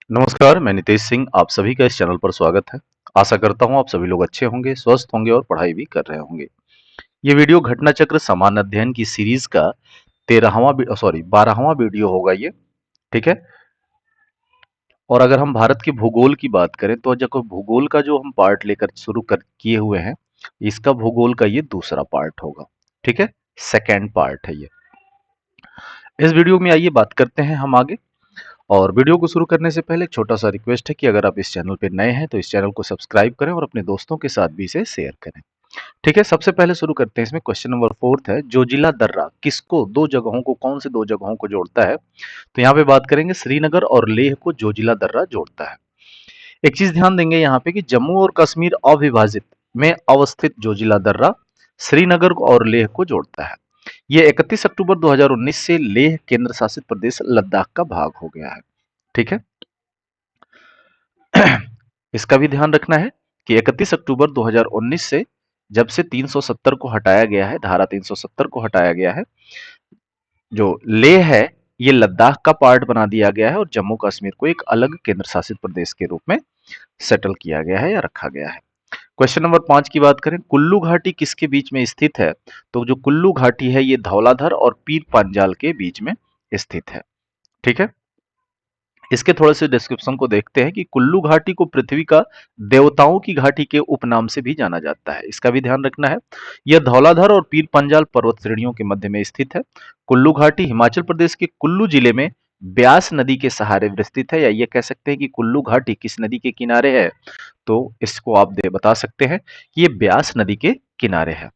नमस्कार, मैं नितेश सिंह। आप सभी का इस चैनल पर स्वागत है। आशा करता हूँ आप सभी लोग अच्छे होंगे, स्वस्थ होंगे और पढ़ाई भी कर रहे होंगे। ये वीडियो घटना चक्र समान अध्ययन की सीरीज का 12वां वीडियो होगा ये, ठीक है। और अगर हम भारत के भूगोल की बात करें तो जब भूगोल का जो हम पार्ट लेकर शुरू कर किए हुए हैं, इसका भूगोल का ये दूसरा पार्ट होगा, ठीक है। सेकेंड पार्ट है ये। इस वीडियो में आइए बात करते हैं हम आगे। और वीडियो को शुरू करने से पहले एक छोटा सा रिक्वेस्ट है कि अगर आप इस चैनल पे नए हैं तो इस चैनल को सब्सक्राइब करें और अपने दोस्तों के साथ भी इसे शेयर करें, ठीक है। सबसे पहले शुरू करते हैं। इसमें क्वेश्चन नंबर 4 है, जोजिला दर्रा किसको दो जगहों को कौन से दो जगहों को जोड़ता है? तो यहाँ पे बात करेंगे श्रीनगर और लेह को जोजिला दर्रा जोड़ता है। एक चीज ध्यान देंगे यहाँ पे कि जम्मू और कश्मीर अविभाजित में अवस्थित जोजिला दर्रा श्रीनगर और लेह को जोड़ता है। ये 31 अक्टूबर 2019 से लेह केंद्र शासित प्रदेश लद्दाख का भाग हो गया है, ठीक है। इसका भी ध्यान रखना है कि 31 अक्टूबर 2019 से जब से 370 को हटाया गया है, धारा 370 को हटाया गया है, जो लेह है ये लद्दाख का पार्ट बना दिया गया है और जम्मू कश्मीर को एक अलग केंद्र शासित प्रदेश के रूप में सेटल किया गया है या रखा गया है। क्वेश्चन नंबर 5 की बात करें, कुल्लू घाटी किसके बीच में स्थित है? तो जो कुल्लू घाटी है ये धौलाधर और पीर पांजाल के बीच में स्थित है, ठीक है। इसके थोड़े से डिस्क्रिप्शन को देखते हैं कि कुल्लू घाटी को पृथ्वी का देवताओं की घाटी के उपनाम से भी जाना जाता है। इसका भी ध्यान रखना है। यह धौलाधर और पीर पंजाल पर्वत श्रेणियों के मध्य में स्थित है। कुल्लू घाटी हिमाचल प्रदेश के कुल्लू जिले में ब्यास नदी के सहारे स्थित है, या ये कह सकते हैं कि कुल्लू घाटी किस नदी के किनारे है? तो इसको आप बता सकते हैं कि ये ब्यास नदी के किनारे है।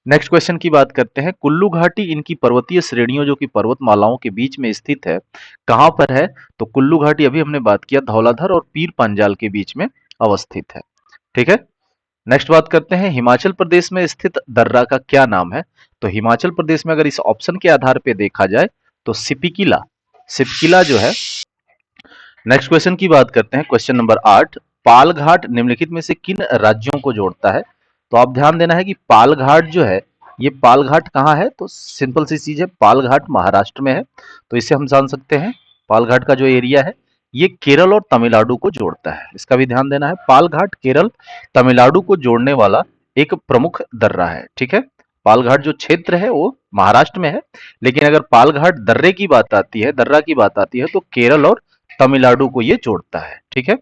नेक्स्ट क्वेश्चन की बात करते हैं, कुल्लू घाटी इनकी पर्वतीय श्रेणियों जो कि पर्वतमालाओं के बीच में स्थित है, कहां पर है? तो कुल्लू घाटी अभी हमने बात किया धौलाधर और पीर पांजाल के बीच में अवस्थित है, ठीक है। नेक्स्ट बात करते हैं, हिमाचल प्रदेश में स्थित दर्रा का क्या नाम है? तो हिमाचल प्रदेश में अगर इस ऑप्शन के आधार पर देखा जाए तो सिपिकिला, सिपकिला जो है। नेक्स्ट क्वेश्चन की बात करते हैं, क्वेश्चन नंबर 8, पालघाट निम्नलिखित में से किन राज्यों को जोड़ता है? तो आप ध्यान देना है कि पालघाट जो है, ये पालघाट कहाँ है? तो सिंपल सी चीज है, पालघाट महाराष्ट्र में है। तो इससे हम जान सकते हैं पालघाट का जो एरिया है ये केरल और तमिलनाडु को जोड़ता है। इसका भी ध्यान देना है, पालघाट केरल तमिलनाडु को जोड़ने वाला एक प्रमुख दर्रा है, ठीक है। पालघाट जो क्षेत्र है वो महाराष्ट्र में है, लेकिन अगर पालघाट दर्रे की बात आती है, दर्रा की बात आती है, तो केरल और तमिलनाडु को ये जोड़ता है, ठीक है।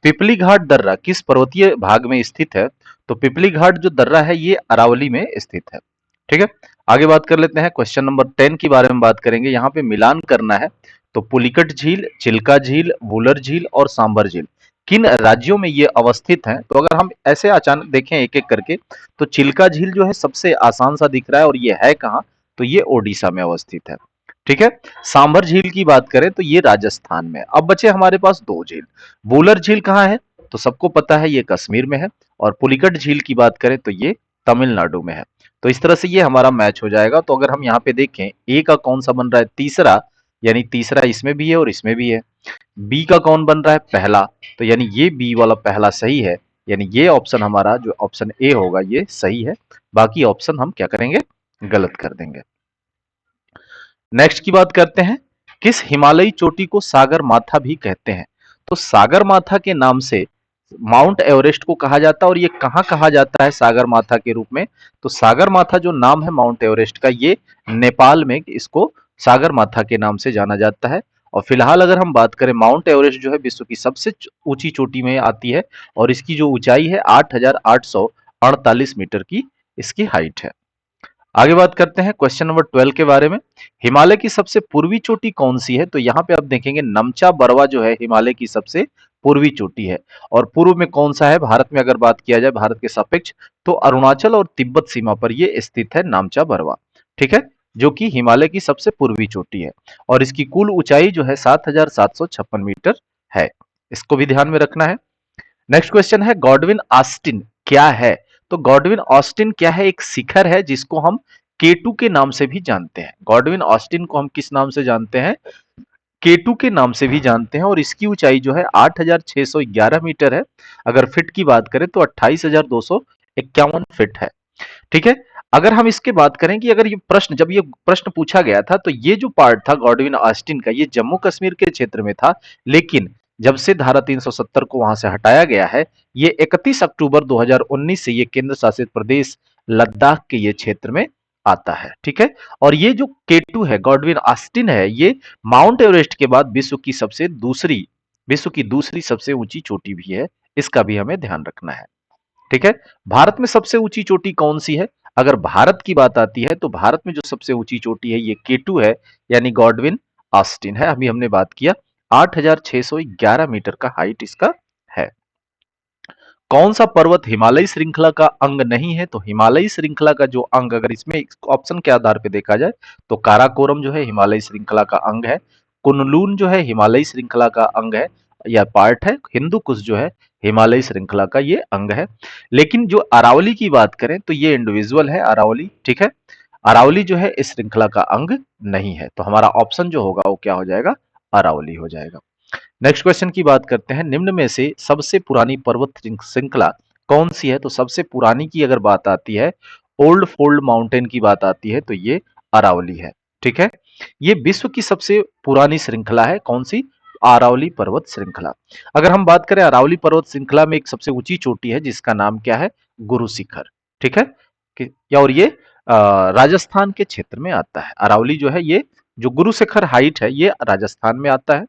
पिपली घाट दर्रा किस पर्वतीय भाग में स्थित है? तो पिपली घाट जो दर्रा है ये अरावली में स्थित है, ठीक है। आगे बात कर लेते हैं, क्वेश्चन नंबर 10 के बारे में बात करेंगे। यहाँ पे मिलान करना है। तो पुलिकट झील, चिल्का झील, वुलर झील और सांबर झील किन राज्यों में ये अवस्थित हैं? तो अगर हम ऐसे अचानक देखें एक एक करके, तो चिल्का झील जो है सबसे आसान सा दिख रहा है, और ये है कहाँ? तो ये ओडिशा में अवस्थित है, ठीक है। सांभर झील की बात करें तो ये राजस्थान में। अब बचे हमारे पास दो झील। वुलर झील कहाँ है? तो सबको पता है ये कश्मीर में है। और पुलिकट झील की बात करें तो ये तमिलनाडु में है। तो इस तरह से ये हमारा मैच हो जाएगा। तो अगर हम यहाँ पे देखें, ए का कौन सा बन रहा है? तीसरा, यानी तीसरा इसमें भी है और इसमें भी है। बी का कौन बन रहा है? पहला, तो यानी ये बी वाला पहला सही है, यानी ये ऑप्शन हमारा जो ऑप्शन ए होगा ये सही है। बाकी ऑप्शन हम क्या करेंगे? गलत कर देंगे। नेक्स्ट की बात करते हैं, किस हिमालयी चोटी को सागर माथा भी कहते हैं? तो सागर माथा के नाम से माउंट एवरेस्ट को कहा जाता है, और ये कहाँ कहा जाता है सागर माथा के रूप में? तो सागर माथा जो नाम है माउंट एवरेस्ट का, ये नेपाल में इसको सागर माथा के नाम से जाना जाता है। और फिलहाल अगर हम बात करें, माउंट एवरेस्ट जो है विश्व की सबसे ऊंची चोटी में आती है, और इसकी जो ऊंचाई है 8,848 मीटर की इसकी हाइट है। आगे बात करते हैं क्वेश्चन नंबर 12 के बारे में। हिमालय की सबसे पूर्वी चोटी कौन सी है? तो यहाँ पे आप देखेंगे नमचा बरवा जो है हिमालय की सबसे पूर्वी चोटी है। और पूर्व में कौन सा है भारत में? अगर बात किया जाए भारत के सापेक्ष, तो अरुणाचल और तिब्बत सीमा पर ये स्थित है नामचा बरवा, ठीक है, जो कि हिमालय की सबसे पूर्वी चोटी है। और इसकी कुल ऊंचाई जो है 7,756 मीटर है। इसको भी ध्यान में रखना है। नेक्स्ट क्वेश्चन है, गॉडविन ऑस्टिन क्या है? तो गॉडविन ऑस्टिन क्या है? एक शिखर है जिसको हम केटू के नाम से भी जानते हैं। गॉडविन ऑस्टिन को हम किस नाम से जानते हैं? केटू के नाम से भी जानते हैं। और इसकी ऊंचाई जो है 8,611 मीटर है। अगर फिट की बात करें तो 28,251 फिट है, ठीक है। अगर हम इसके बात करें कि अगर जब ये प्रश्न पूछा गया था, तो ये जो पार्ट था गॉडविन ऑस्टिन का, ये जम्मू कश्मीर के क्षेत्र में था, लेकिन जब से धारा 370 को वहां से हटाया गया है, ये 31 अक्टूबर 2019 से ये केंद्र शासित प्रदेश लद्दाख के ये क्षेत्र में आता है। ठीक है, और ये जो K2 है, गॉडविन ऑस्टिन है, ये माउंट एवरेस्ट के बाद विश्व की दूसरी सबसे ऊंची चोटी भी है। इसका भी हमें ध्यान रखना है। ठीक है, भारत में सबसे ऊंची चोटी कौन सी है? अगर भारत की बात आती है तो भारत में जो सबसे ऊंची चोटी है ये K2 है, यानी गॉडविन ऑस्टिन है। अभी हमने बात किया 8,611 मीटर का हाइट इसका है। कौन सा पर्वत हिमालय श्रृंखला का अंग नहीं है? तो हिमालय श्रृंखला का जो अंग, अगर इसमें ऑप्शन के आधार पर देखा जाए तो काराकोरम जो है हिमालय श्रृंखला का अंग है, कुनलून जो है हिमालय श्रृंखला का अंग है या पार्ट है, हिंदू कुश जो है हिमालय श्रृंखला का ये अंग है। लेकिन जो अरावली की बात करें तो ये इंडिविजुअल है अरावली। ठीक है, अरावली जो है इस श्रृंखला का अंग नहीं है, तो हमारा ऑप्शन जो होगा वो क्या हो जाएगा? अरावली हो जाएगा। नेक्स्ट क्वेश्चन की बात करते हैं, निम्न में से सबसे पुरानी पर्वत श्रृंखला कौन सी है? तो सबसे पुरानी की अगर बात आती है, ओल्ड फोल्ड माउंटेन की बात आती है, तो ये अरावली है। ठीक है, ये विश्व की सबसे पुरानी श्रृंखला है। कौन सी? अरावली पर्वत श्रृंखला। अगर हम बात करें अरावली पर्वत श्रृंखला में एक सबसे ऊंची चोटी है जिसका नाम क्या है? गुरु शिखर। ठीक है, और ये राजस्थान के क्षेत्र में आता है। अरावली जो है ये जो गुरु शिखर हाइट है ये राजस्थान में आता है।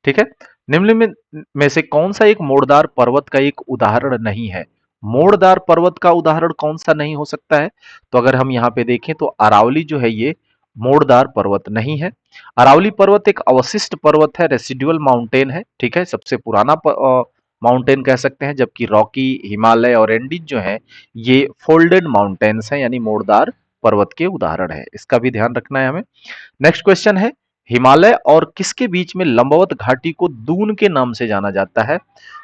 ठीक है, निम्न में से कौन सा एक मोड़दार पर्वत का एक उदाहरण नहीं है? मोड़दार पर्वत का उदाहरण कौन सा नहीं हो सकता है? तो अगर हम यहाँ पे देखें तो अरावली जो है ये मोड़दार पर्वत नहीं है। अरावली पर्वत एक अवशिष्ट पर्वत है, रेसिडुअल माउंटेन है। ठीक है, सबसे पुराना माउंटेन कह सकते हैं, जबकि रॉकी, हिमालय और एंडीज जो है ये फोल्डेड माउंटेन्स हैं, यानी मोड़दार पर्वत के उदाहरण है। इसका भी ध्यान रखना है हमें। नेक्स्ट क्वेश्चन है, हिमालय और किसके बीच में लंबवत घाटी को दून के नाम से जाना जाता है?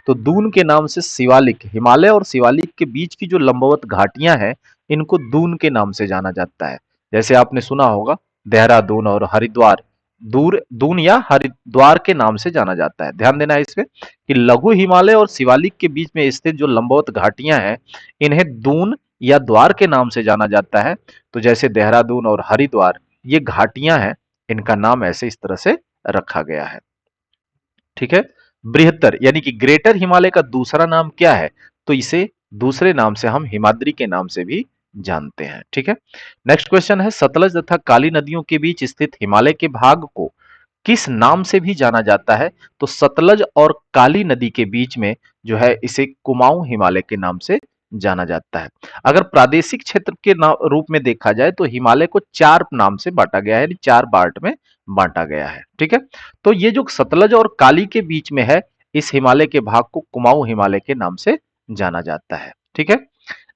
तो दून के नाम से शिवालिक, हिमालय और शिवालिक के बीच की जो लंबवत घाटियां हैं इनको दून के नाम से जाना जाता है। जैसे आपने सुना होगा देहरादून और हरिद्वार दूर दून या हरिद्वार के नाम से जाना जाता है। ध्यान देना है इसमें कि लघु हिमालय और शिवालिक के बीच में स्थित जो लंबवत घाटियां हैं इन्हें दून या द्वार के नाम से जाना जाता है। तो जैसे देहरादून और हरिद्वार ये घाटियां हैं, इनका नाम ऐसे इस तरह से रखा गया है। ठीक है, बृहत्तर यानी कि ग्रेटर हिमालय का दूसरा नाम क्या है? तो इसे दूसरे नाम से हम हिमाद्री के नाम से भी जानते हैं। ठीक है, नेक्स्ट क्वेश्चन है, सतलज तथा काली नदियों के बीच स्थित हिमालय के भाग को किस नाम से भी जाना जाता है? तो सतलज और काली नदी के बीच में जो है इसे कुमाऊं हिमालय के नाम से जाना जाता है। अगर प्रादेशिक क्षेत्र के रूप में देखा जाए तो हिमालय को चार नाम से बांटा गया है, यानी चार पार्ट में बांटा गया है। ठीक है, तो ये जो सतलज और काली के बीच में है इस हिमालय के भाग को कुमाऊं हिमालय के नाम से जाना जाता है। ठीक है,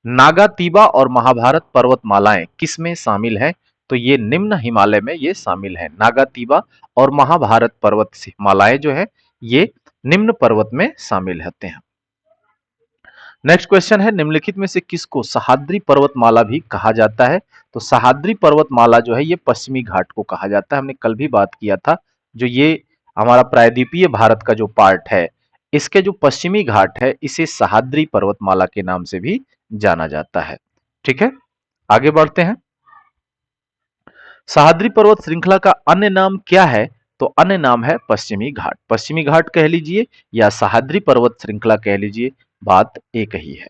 नागा तीबा और महाभारत पर्वतमालाएं किस में शामिल हैं? तो ये निम्न हिमालय में ये शामिल है। नागा तीबा और महाभारत पर्वत हिमालय जो है ये निम्न पर्वत में शामिल होते हैं। नेक्स्ट क्वेश्चन है, निम्नलिखित में से किसको सह्याद्री पर्वतमाला भी कहा जाता है? तो सह्याद्री पर्वतमाला जो है ये पश्चिमी घाट को कहा जाता है। हमने कल भी बात किया था, जो ये हमारा प्रायद्वीपीय भारत का जो पार्ट है इसके जो पश्चिमी घाट है इसे सह्याद्री पर्वतमाला के नाम से भी जाना जाता है। ठीक है, आगे बढ़ते हैं। सह्याद्री पर्वत श्रृंखला का अन्य नाम क्या है? तो अन्य नाम है पश्चिमी घाट। पश्चिमी घाट कह लीजिए या सह्याद्री पर्वत श्रृंखला कह लीजिए, बात एक ही है।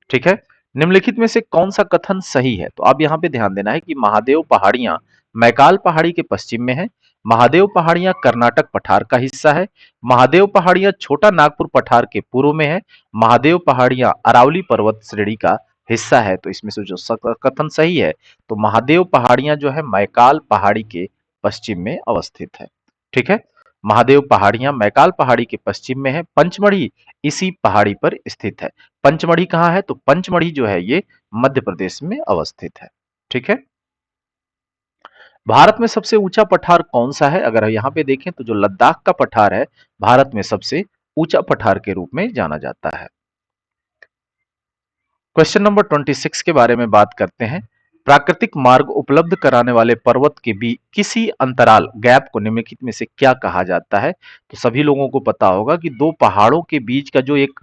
ठीक है, निम्नलिखित में से कौन सा कथन सही है? तो आप यहाँ पे ध्यान देना है कि महादेव पहाड़ियां मैकाल पहाड़ी के पश्चिम में है, महादेव पहाड़ियां कर्नाटक पठार का हिस्सा है, महादेव पहाड़ियां छोटा नागपुर पठार के पूर्व में है, महादेव पहाड़ियां अरावली पर्वत श्रेणी का हिस्सा है। तो इसमें से जो कथन सही है तो महादेव पहाड़ियां जो है मैकाल पहाड़ी के पश्चिम में अवस्थित है। ठीक है, महादेव पहाड़ियां मैकाल पहाड़ी के पश्चिम में है। पंचमढ़ी इसी पहाड़ी पर स्थित है। पंचमढ़ी कहाँ है? तो पंचमढ़ी जो है ये मध्य प्रदेश में अवस्थित है। ठीक है, भारत में सबसे ऊंचा पठार कौन सा है? अगर यहाँ पे देखें तो जो लद्दाख का पठार है भारत में सबसे ऊंचा पठार के रूप में जाना जाता है। क्वेश्चन नंबर 26 के बारे में बात करते हैं, प्राकृतिक मार्ग उपलब्ध कराने वाले पर्वत के भी किसी अंतराल गैप को निम्नलिखित में से क्या कहा जाता है? तो सभी लोगों को पता होगा कि दो पहाड़ों के बीच का जो एक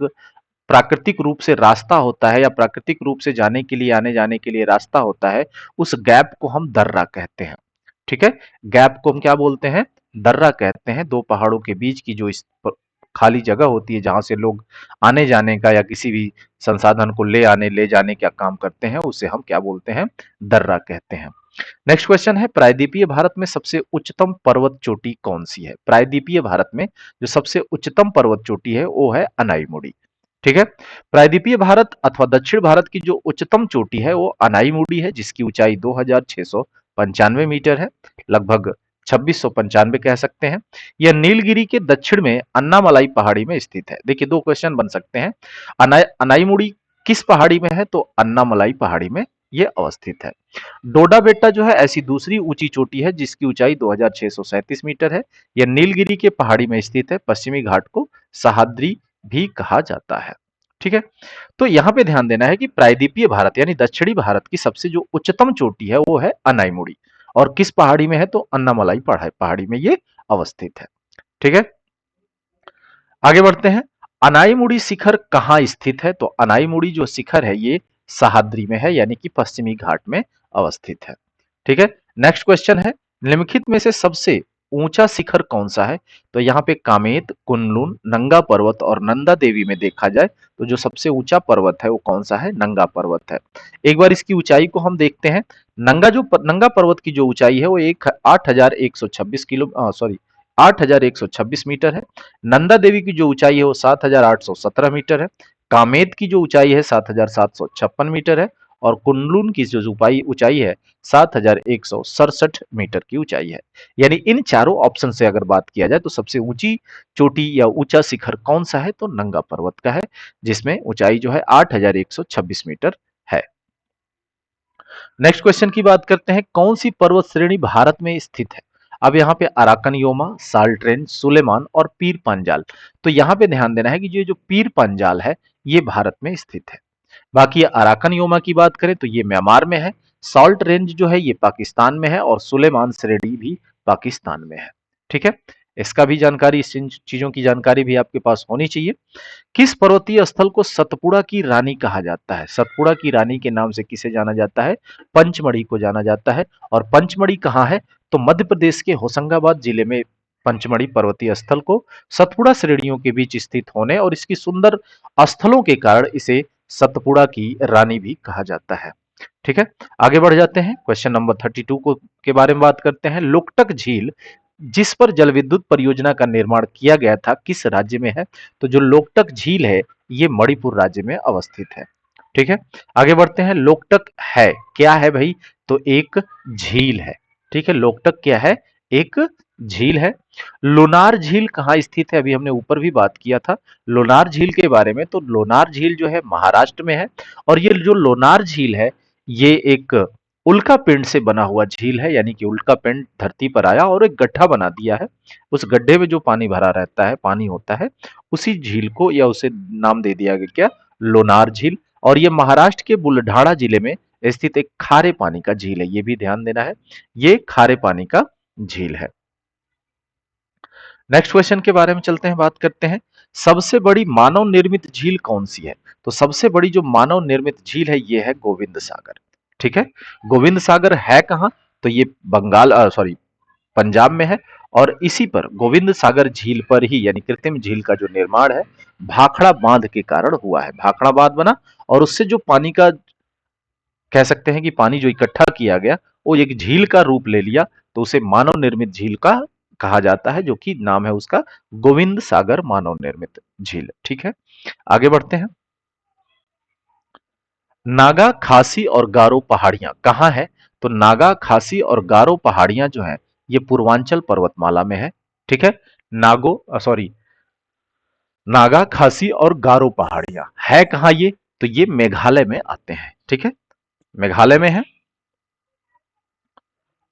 प्राकृतिक रूप से रास्ता होता है या प्राकृतिक रूप से जाने के लिए आने जाने के लिए रास्ता होता है, उस गैप को हम दर्रा कहते हैं। ठीक है, गैप को हम क्या बोलते हैं? दर्रा कहते हैं। दो पहाड़ों के बीच की जो इस खाली जगह होती है जहां से लोग आने जाने का या किसी भी संसाधन को ले आने ले जाने का काम करते हैं, उसे हम क्या बोलते हैं? दर्रा कहते हैं। नेक्स्ट क्वेश्चन है, प्रायद्वीपीय भारत में सबसे उच्चतम पर्वत चोटी कौन सी है? प्रायद्वीपीय भारत में जो सबसे उच्चतम पर्वत चोटी है वो है अनाईमुड़ी। ठीक है, प्रायद्वीपीय भारत अथवा दक्षिण भारत की जो उच्चतम चोटी है वो अनाईमुड़ी है, जिसकी ऊंचाई 2695 मीटर है, लगभग 2695 कह सकते हैं। यह नीलगिरी के दक्षिण में अन्नामलाई पहाड़ी में स्थित है। देखिए, दो क्वेश्चन बन सकते हैं। अनाईमुड़ी किस पहाड़ी में है? तो अन्नामलाई पहाड़ी में यह अवस्थित है। डोडा बेट्टा जो है ऐसी दूसरी ऊंची चोटी है जिसकी ऊंचाई 2637 मीटर है। यह नीलगिरी के पहाड़ी में स्थित है। पश्चिमी घाट को सह्याद्री भी कहा जाता है। ठीक है, तो यहां पे ध्यान देना है कि प्रायद्वीपीय भारत यानी दक्षिणी भारत की सबसे जो उच्चतम चोटी है वो है अनाईमुड़ी, और किस पहाड़ी में है? तो अन्नामलाई पहाड़ी में ये अवस्थित है। ठीक है, आगे बढ़ते हैं। अनाईमुड़ी शिखर कहां स्थित है? तो अनाईमुड़ी जो शिखर है ये सह्याद्री में है, यानी कि पश्चिमी घाट में अवस्थित है। ठीक है, नेक्स्ट क्वेश्चन है, निम्नलिखित में से सबसे ऊंचा शिखर कौन सा है? तो यहाँ पे कामेत, कुनलुन, नंगा पर्वत और नंदा देवी में देखा जाए तो जो सबसे ऊंचा पर्वत है वो कौन सा है? नंगा पर्वत है। एक बार इसकी ऊंचाई को हम देखते हैं। नंगा पर्वत की जो ऊंचाई है वो 8126 किलो सॉरी 8126 मीटर है। नंदा देवी की जो ऊंचाई है वो 7817 मीटर है। कामेत की जो ऊंचाई है 7756 मीटर है, और कुनलुन की जो ऊंचाई है 7167 मीटर की ऊंचाई है। यानी इन चारों ऑप्शन से अगर बात किया जाए तो सबसे ऊंची चोटी या ऊंचा शिखर कौन सा है? तो नंगा पर्वत का है, जिसमें ऊंचाई जो है 8126 मीटर है। नेक्स्ट क्वेश्चन की बात करते हैं, कौन सी पर्वत श्रेणी भारत में स्थित है? अब यहाँ पे अराकनयोमा, साल्ट रेंज, सुलेमान और पीर पंजाल। तो यहाँ पे ध्यान देना है कि ये जो पीर पंजाल है ये भारत में स्थित है। बाकी अराकनयोमा की बात करें तो ये म्यांमार में है, सॉल्ट रेंज जो है ये पाकिस्तान में है, और सुलेमान श्रेणी भी पाकिस्तान में है। ठीक है, इसका भी जानकारी, इस चीजों की जानकारी भी आपके पास होनी चाहिए। किस पर्वतीय स्थल को सतपुड़ा की रानी कहा जाता है? सतपुड़ा की रानी के नाम से किसे जाना जाता है? पंचमढ़ी को जाना जाता है। और पंचमढ़ी कहाँ है? तो मध्य प्रदेश के होशंगाबाद जिले में पंचमढ़ी पर्वतीय स्थल को सतपुड़ा श्रेणियों के बीच स्थित होने और इसकी सुंदर स्थलों के कारण इसे सतपुड़ा की रानी भी कहा जाता है। ठीक है, आगे बढ़ जाते हैं। क्वेश्चन नंबर 32 को के बारे में बात करते हैं। लोकटक झील जिस पर जल विद्युत परियोजना का निर्माण किया गया था किस राज्य में है? तो जो लोकटक झील है ये मणिपुर राज्य में अवस्थित है। ठीक है, आगे बढ़ते हैं। लोकटक है क्या है भाई? तो एक झील है। ठीक है, लोकटक क्या है? एक झील है। लोनार झील कहाँ स्थित है? अभी हमने ऊपर भी बात किया था लोनार झील के बारे में। तो लोनार झील जो है महाराष्ट्र में है, और ये जो लोनार झील है ये एक उल्का पिंड से बना हुआ झील है, यानी कि उल्का पिंड धरती पर आया और एक गड्ढा बना दिया है। उस गड्ढे में जो पानी भरा रहता है, पानी होता है, उसी झील को या उसे नाम दे दिया गया क्या? लोनार झील। और ये महाराष्ट्र के बुलढाणा जिले में स्थित एक खारे पानी का झील है, ये भी ध्यान देना है, ये खारे पानी का झील है। नेक्स्ट क्वेश्चन के बारे में चलते हैं, बात करते हैं। सबसे बड़ी मानव निर्मित झील कौन सी है? तो सबसे बड़ी जो मानव निर्मित झील है ये है गोविंद सागर। ठीक है, गोविंद सागर है कहां? तो ये पंजाब में है, और इसी पर गोविंद सागर झील पर ही यानी कृत्रिम झील का जो निर्माण है भाखड़ा बांध के कारण हुआ है। भाखड़ा बांध बना और उससे जो पानी का कह सकते हैं कि पानी जो इकट्ठा किया गया वो एक झील का रूप ले लिया, तो उसे मानव निर्मित झील का कहा जाता है, जो कि नाम है उसका गोविंद सागर मानव निर्मित झील। ठीक है, आगे बढ़ते हैं। नागा, खासी और गारो पहाड़ियां कहाँ है? तो नागा, खासी और गारो पहाड़ियां जो है ये पूर्वांचल पर्वतमाला में है। ठीक है, नागा, खासी और गारो पहाड़ियां है कहाँ ये? तो ये मेघालय में आते हैं। ठीक है, मेघालय में है।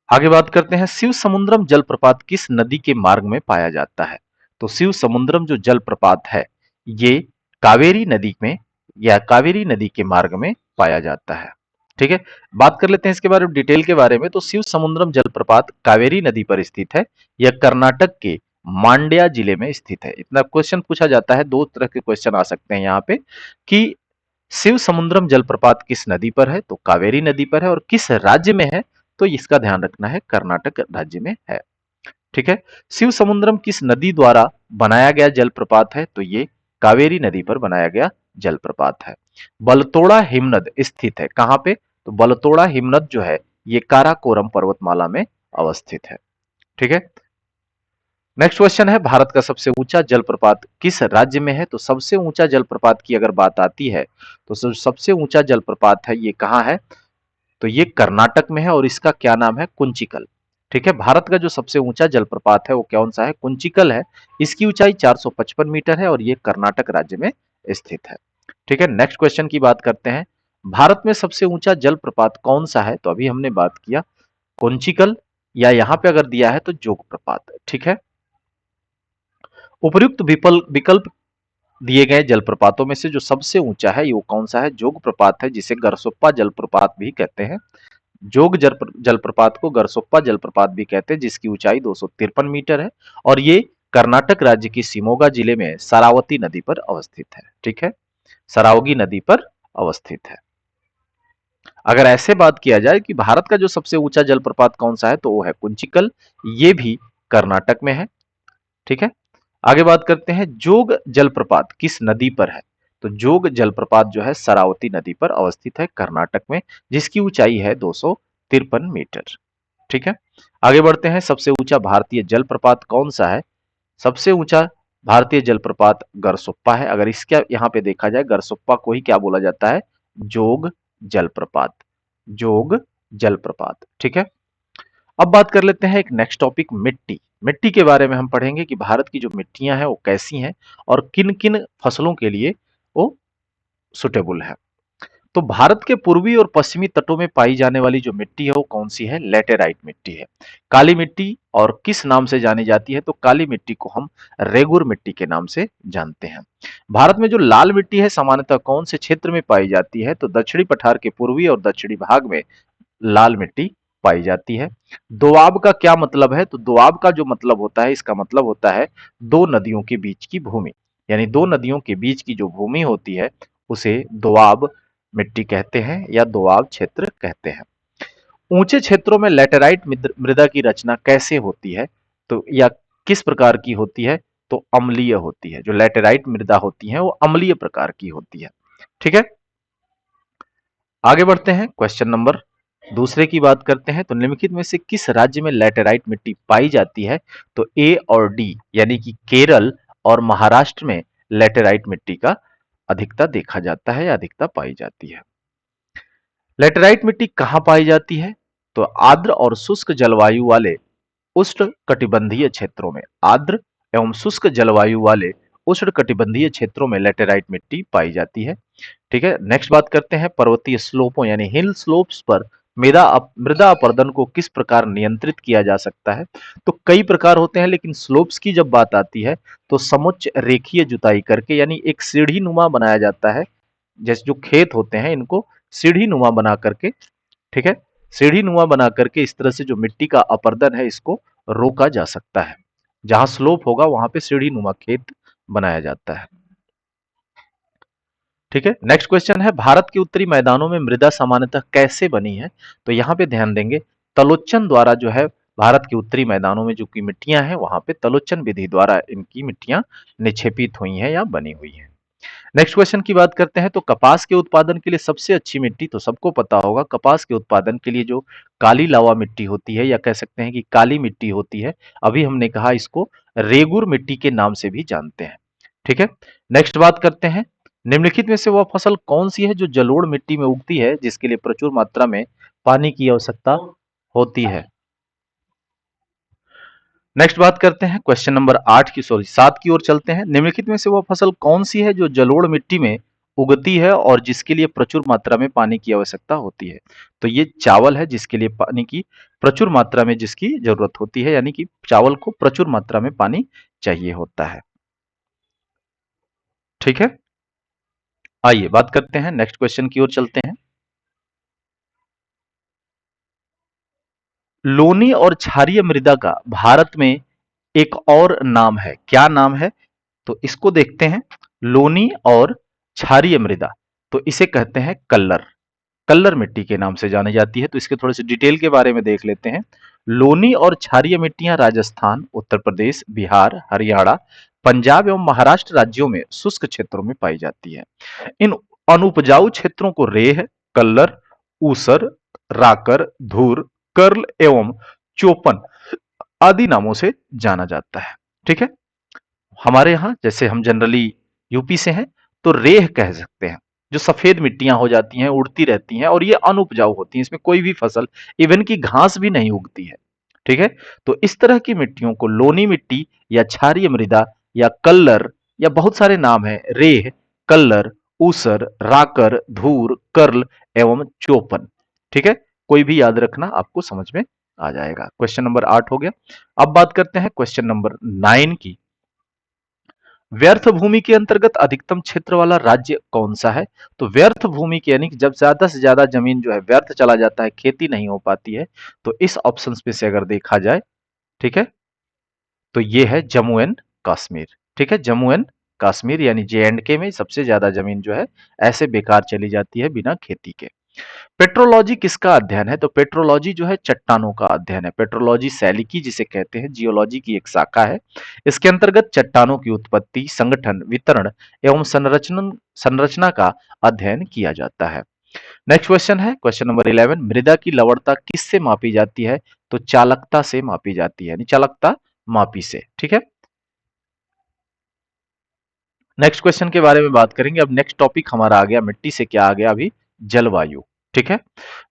आगे बात करते हैं, शिव समुद्रम जलप्रपात किस नदी के मार्ग में पाया जाता है? तो शिव समुद्रम जो जलप्रपात है ये कावेरी नदी में या कावेरी नदी के मार्ग में पाया जाता है। ठीक है, बात कर लेते हैं इसके बारे में, डिटेल के बारे में। तो शिव समुद्रम जलप्रपात कावेरी नदी पर स्थित है। यह कर्नाटक के मांड्या जिले में स्थित है। इतना क्वेश्चन पूछा जाता है, दो तरह के क्वेश्चन आ सकते हैं यहाँ पे कि शिव समुद्रम जलप्रपात किस नदी पर है? तो कावेरी नदी पर है, और किस राज्य में है? तो इसका ध्यान रखना है, कर्नाटक राज्य में है। ठीक है। शिव समुद्रम किस नदी द्वारा बनाया गया जलप्रपात है? तो ये कावेरी नदी पर बनाया गया जलप्रपात है। बलतोड़ा हिमनद स्थित है कहां पे? तो बलतोड़ा हिमनद जो है ये काराकोरम पर्वतमाला में अवस्थित है। ठीक है। नेक्स्ट क्वेश्चन है, भारत का सबसे ऊंचा जलप्रपात किस राज्य में है? तो सबसे ऊंचा जलप्रपात की अगर बात आती है तो सबसे ऊंचा जलप्रपात है ये कहां है? तो ये कर्नाटक में है और इसका क्या नाम है? कुंचिकल। ठीक है। भारत का जो सबसे ऊंचा जलप्रपात है वो कौन सा है? कुंचिकल है। इसकी ऊंचाई 455 मीटर है और ये कर्नाटक राज्य में स्थित है। ठीक है। नेक्स्ट क्वेश्चन की बात करते हैं, भारत में सबसे ऊंचा जलप्रपात कौन सा है? तो अभी हमने बात किया कुंचिकल, या यहां पे अगर दिया है तो जोग प्रपात। ठीक है। उपर्युक्त विकल्प दिए गए जलप्रपातों में से जो सबसे ऊंचा है वो कौन सा है? जोग प्रपात है, जिसे गरसोप्पा जलप्रपात भी कहते हैं। जोग जलप्रपात को गरसोप्पा जलप्रपात भी कहते हैं, जिसकी ऊंचाई 253 मीटर है और ये कर्नाटक राज्य की शिमोगा जिले में शरावती नदी पर अवस्थित है। ठीक है। सरावगी नदी पर अवस्थित है। अगर ऐसे बात किया जाए कि भारत का जो सबसे ऊंचा जलप्रपात कौन सा है तो वो है कुंचिकल, ये भी कर्नाटक में है। ठीक है। आगे बात करते हैं, जोग जलप्रपात किस नदी पर है? तो जोग जलप्रपात जो है शरावती नदी पर अवस्थित है कर्नाटक में, जिसकी ऊंचाई है 253 मीटर। ठीक है। आगे बढ़ते हैं, सबसे ऊंचा भारतीय जलप्रपात कौन सा है? सबसे ऊंचा भारतीय जलप्रपात गरसोप्पा है। अगर इसका यहां पे देखा जाए, गरसोप्पा को ही क्या बोला जाता है? जोग जलप्रपात। जोग जलप्रपात। ठीक है। अब बात कर लेते हैं एक नेक्स्ट टॉपिक, मिट्टी। मिट्टी के बारे में हम पढ़ेंगे कि भारत की जो मिट्टियां हैं वो कैसी हैं और किन किन फसलों के लिए वो सुटेबल है। तो भारत के पूर्वी और पश्चिमी तटों में पाई जाने वाली जो मिट्टी है वो कौन सी है? लेटेराइट मिट्टी है। काली मिट्टी और किस नाम से जानी जाती है? तो काली मिट्टी को हम रेगुर मिट्टी के नाम से जानते हैं। भारत में जो लाल मिट्टी है सामान्यतः कौन से क्षेत्र में पाई जाती है? तो दक्षिणी पठार के पूर्वी और दक्षिणी भाग में लाल मिट्टी पाई जाती है। दोआब का क्या मतलब है? तो दोआब का जो मतलब होता है, इसका मतलब होता है दो नदियों के बीच की भूमि, यानी दो नदियों के बीच की जो भूमि होती है उसे दोआब मिट्टी कहते हैं या दोआब क्षेत्र कहते हैं। ऊंचे क्षेत्रों में लैटेराइट मृदा की रचना कैसे होती है? तो या किस प्रकार की होती है? तो अम्लीय होती है। जो लैटेराइट मृदा होती है वो अम्लीय प्रकार की होती है। ठीक है। आगे बढ़ते हैं, क्वेश्चन नंबर दूसरे की बात करते हैं। तो निम्नलिखित में से किस राज्य में लैटेराइट मिट्टी पाई जाती है? तो ए और डी, यानी कि केरल और महाराष्ट्र में लैटेराइट मिट्टी का अधिकता देखा जाता है या अधिकता पाई जाती है। लैटेराइट मिट्टी कहां पाई जाती है? तो आर्द्र और शुष्क जलवायु वाले उष्णकटिबंधीय क्षेत्रों में, आर्द्र एवं शुष्क जलवायु वाले उष्णकटिबंधीय क्षेत्रों में लैटेराइट मिट्टी पाई जाती है। ठीक है। नेक्स्ट बात करते हैं, पर्वतीय स्लोपों यानी हिल स्लोप्स पर मृदा अपरदन को किस प्रकार नियंत्रित किया जा सकता है? तो कई प्रकार होते हैं, लेकिन स्लोप्स की जब बात आती है तो समुच्च रेखीय जुताई करके, यानी एक सीढ़ी नुमा बनाया जाता है। जैसे जो खेत होते हैं इनको सीढ़ी नुमा बना करके, ठीक है, सीढ़ी नुमा बना करके इस तरह से जो मिट्टी का अपरदन है इसको रोका जा सकता है। जहां स्लोप होगा वहां पे सीढ़ी नुमा खेत बनाया जाता है। ठीक है। नेक्स्ट क्वेश्चन है, भारत के उत्तरी मैदानों में मृदा सामान्यतः कैसे बनी है? तो यहां पे ध्यान देंगे, तलोच्चन द्वारा जो है भारत के उत्तरी मैदानों में जो की मिट्टियां हैं वहां पे तलोच्चन विधि द्वारा इनकी मिट्टियां निक्षेपित हुई हैं या बनी हुई हैं। नेक्स्ट क्वेश्चन की बात करते हैं, तो कपास के उत्पादन के लिए सबसे अच्छी मिट्टी, तो सबको पता होगा कपास के उत्पादन के लिए जो काली लावा मिट्टी होती है या कह सकते हैं कि काली मिट्टी होती है, अभी हमने कहा इसको रेगुर मिट्टी के नाम से भी जानते हैं। ठीक है। नेक्स्ट बात करते हैं, निम्नलिखित में से वह फसल कौन सी है जो जलोढ़ मिट्टी में उगती है जिसके लिए प्रचुर मात्रा में पानी की आवश्यकता होती है? नेक्स्ट बात करते हैं, क्वेश्चन नंबर 7 की ओर चलते हैं। निम्नलिखित में से वह फसल कौन सी है जो जलोढ़ मिट्टी में उगती है और जिसके लिए प्रचुर मात्रा में पानी की आवश्यकता होती है? तो ये चावल है, जिसके लिए पानी की प्रचुर मात्रा में जिसकी जरूरत होती है, यानी कि चावल को प्रचुर मात्रा में पानी चाहिए होता है। ठीक है। आइए बात करते हैं, नेक्स्ट क्वेश्चन की ओर चलते हैं। लोनी और क्षारीय मृदा का भारत में एक और नाम है, क्या नाम है? तो इसको देखते हैं, लोनी और क्षारीय मृदा, तो इसे कहते हैं कल्लर। कल्लर मिट्टी के नाम से जानी जाती है। तो इसके थोड़े से डिटेल के बारे में देख लेते हैं। लोनी और क्षारीय मिट्टियां राजस्थान, उत्तर प्रदेश, बिहार, हरियाणा, पंजाब एवं महाराष्ट्र राज्यों में शुष्क क्षेत्रों में पाई जाती है। इन अनुपजाऊ क्षेत्रों को रेह, कल्लर, ऊसर, राकर, धूर, कर्ल एवं चोपन आदि नामों से जाना जाता है। ठीक है, हमारे यहाँ जैसे हम जनरली यूपी से हैं तो रेह कह सकते हैं, जो सफेद मिट्टियां हो जाती हैं, उड़ती रहती हैं और ये अनुपजाऊ होती हैं, इसमें कोई भी फसल इवन की घास भी नहीं उगती है। ठीक है, तो इस तरह की मिट्टियों को लोनी मिट्टी या क्षारीय मृदा या कल्लर या बहुत सारे नाम है, रेह, कल्लर, ऊसर, राकर, धूर, कर्ल एवं चोपन। ठीक है, कोई भी याद रखना, आपको समझ में आ जाएगा। क्वेश्चन नंबर 8 हो गया। अब बात करते हैं क्वेश्चन नंबर 9 की। व्यर्थ भूमि के अंतर्गत अधिकतम क्षेत्र वाला राज्य कौन सा है? तो व्यर्थ भूमि के यानी कि जब ज्यादा से ज्यादा जमीन जो है व्यर्थ चला जाता है, खेती नहीं हो पाती है, तो इस ऑप्शन में से अगर देखा जाए, ठीक है, तो ये है जम्मू एंड कश्मीर। ठीक है, जम्मू एंड कश्मीर यानी जे एंड के में सबसे ज्यादा जमीन जो है ऐसे बेकार चली जाती है बिना खेती के। पेट्रोलॉजी किसका अध्ययन है? तो पेट्रोलॉजी जो है चट्टानों का अध्ययन है। पेट्रोलॉजी सैलिकी जिसे कहते हैं, जियोलॉजी की एक शाखा है। इसके अंतर्गत चट्टानों की उत्पत्ति, संगठन, वितरण एवं संरचना संरचना का अध्ययन किया जाता है। नेक्स्ट क्वेश्चन है क्वेश्चन नंबर 11। मृदा की लवणता किससे मापी जाती है? तो चालकता से मापी जाती है, यानी चालकता मापी से। ठीक है, नेक्स्ट क्वेश्चन के बारे में बात करेंगे। अब नेक्स्ट टॉपिक हमारा आ गया, मिट्टी से क्या आ गया अभी, जलवायु। ठीक है,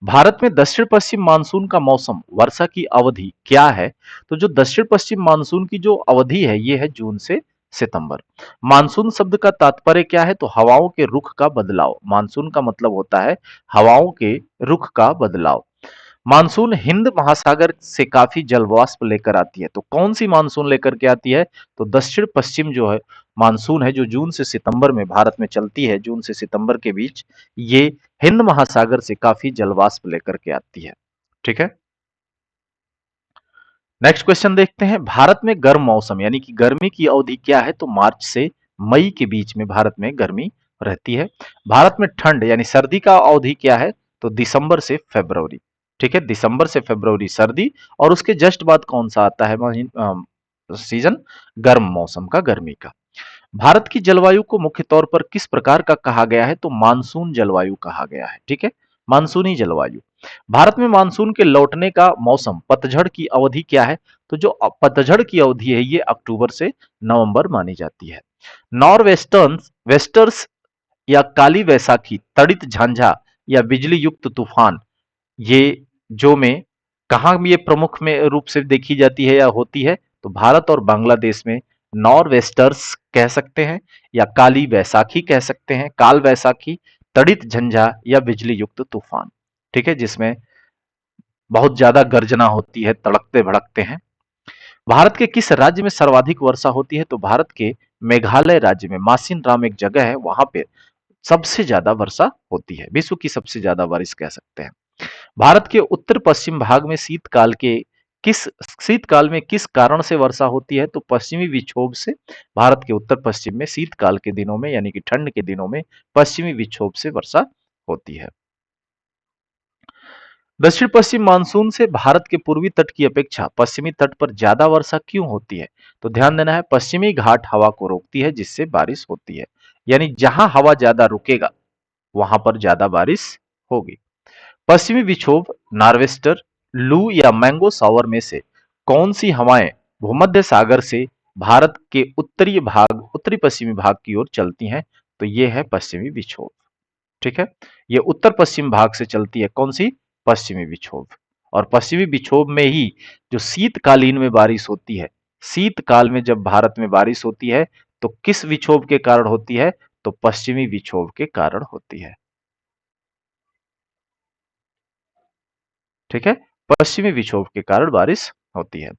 भारत में दक्षिण पश्चिम मानसून का मौसम, वर्षा की अवधि क्या है? तो जो दक्षिण पश्चिम मानसून की जो अवधि है ये है जून से सितंबर। मानसून शब्द का तात्पर्य क्या है? तो हवाओं के रुख का बदलाव। मानसून का मतलब होता है हवाओं के रुख का बदलाव। मानसून हिंद महासागर से काफी जलवाष्प लेकर आती है। तो कौन सी मानसून लेकर के आती है? तो दक्षिण पश्चिम जो है मानसून है, जो जून से सितंबर में भारत में चलती है, जून से सितंबर के बीच, ये हिंद महासागर से काफी जलवाष्प लेकर के आती है। ठीक है, नेक्स्ट क्वेश्चन देखते हैं। भारत में गर्म मौसम यानी कि गर्मी की अवधि क्या है? तो मार्च से मई के बीच में भारत में गर्मी रहती है। भारत में ठंड यानी सर्दी का अवधि क्या है? तो दिसंबर से फरवरी। ठीक है, दिसंबर से फरवरी सर्दी, और उसके जस्ट बाद कौन सा आता है सीजन? गर्म मौसम का, गर्मी का। भारत की जलवायु को मुख्य तौर पर किस प्रकार का कहा गया है? तो मानसून जलवायु कहा गया है। ठीक है, मानसूनी जलवायु। भारत में मानसून के लौटने का मौसम, पतझड़ की अवधि क्या है? तो जो पतझड़ की अवधि है ये अक्टूबर से नवंबर मानी जाती है। नॉर वेस्टर्न्स वेस्टर्स या काली वैसाखी, तड़ित झांझा या बिजली युक्त तूफान, ये जो में कहाँ ये प्रमुख में रूप से देखी जाती है या होती है? तो भारत और बांग्लादेश में नॉर वेस्टर्स कह सकते हैं, या काली वैसाखी कह सकते हैं, काल वैसाखी, तड़ित झंझा या बिजली युक्त तूफान। ठीक है, जिसमें बहुत ज्यादा गर्जना होती है, तड़कते भड़कते हैं। भारत के किस राज्य में सर्वाधिक वर्षा होती है? तो भारत के मेघालय राज्य में, मासिन राम एक जगह है, वहां पे सबसे ज्यादा वर्षा होती है, विश्व की सबसे ज्यादा बारिश कह सकते हैं। भारत के उत्तर पश्चिम भाग में किस शीतकाल में किस कारण से वर्षा होती है? तो पश्चिमी विक्षोभ से। भारत के उत्तर पश्चिम में शीतकाल के दिनों में यानी कि ठंड के दिनों में पश्चिमी विक्षोभ से वर्षा होती है। दक्षिण पश्चिम मानसून से भारत के पूर्वी तट की अपेक्षा पश्चिमी तट पर ज्यादा वर्षा क्यों होती है? तो ध्यान देना है, पश्चिमी घाट हवा को रोकती है जिससे बारिश होती है, यानी जहां हवा ज्यादा रुकेगा वहां पर ज्यादा बारिश होगी। पश्चिमी विक्षोभ, नार्वेस्टर, लू या मैंगो सावर में से कौन सी हवाएं भूमध्य सागर से भारत के उत्तरी पश्चिमी भाग की ओर चलती हैं? तो ये है पश्चिमी विक्षोभ। ठीक है, ये उत्तर पश्चिम भाग से चलती है, कौन सी? पश्चिमी विक्षोभ। और पश्चिमी विक्षोभ में ही जो शीतकालीन में बारिश होती है, शीतकाल में जब भारत में बारिश होती है तो किस विक्षोभ के कारण होती है? तो पश्चिमी विक्षोभ के कारण होती है। ठीक है, पश्चिमी विक्षोभ के कारण बारिश होती है।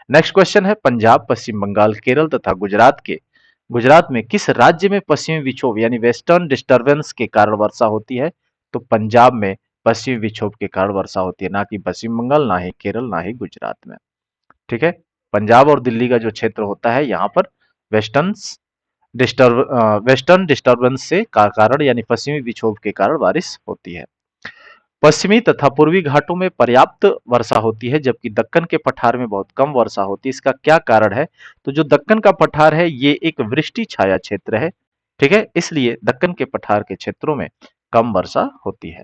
नेक्स्ट क्वेश्चन है, पंजाब, पश्चिम बंगाल, केरल तथा गुजरात में किस राज्य में पश्चिमी विक्षोभ यानी वेस्टर्न डिस्टरबेंस के कारण वर्षा होती है? तो पंजाब में पश्चिमी विक्षोभ के कारण वर्षा होती है, ना कि पश्चिम बंगाल, ना ही केरल, ना ही गुजरात में। ठीक है, पंजाब और दिल्ली का जो क्षेत्र होता है यहाँ पर वेस्टर्न वेस्टर्न डिस्टर्बेंस से कारण यानी पश्चिमी विक्षोभ के कारण बारिश होती है। पश्चिमी तथा पूर्वी घाटों में पर्याप्त वर्षा होती है जबकि दक्कन के पठार में बहुत कम वर्षा होती है। इसका क्या कारण है? तो जो दक्कन का पठार है ये एक वृष्टि छाया क्षेत्र है, ठीक है, इसलिए दक्कन के पठार के क्षेत्रों में कम वर्षा होती है।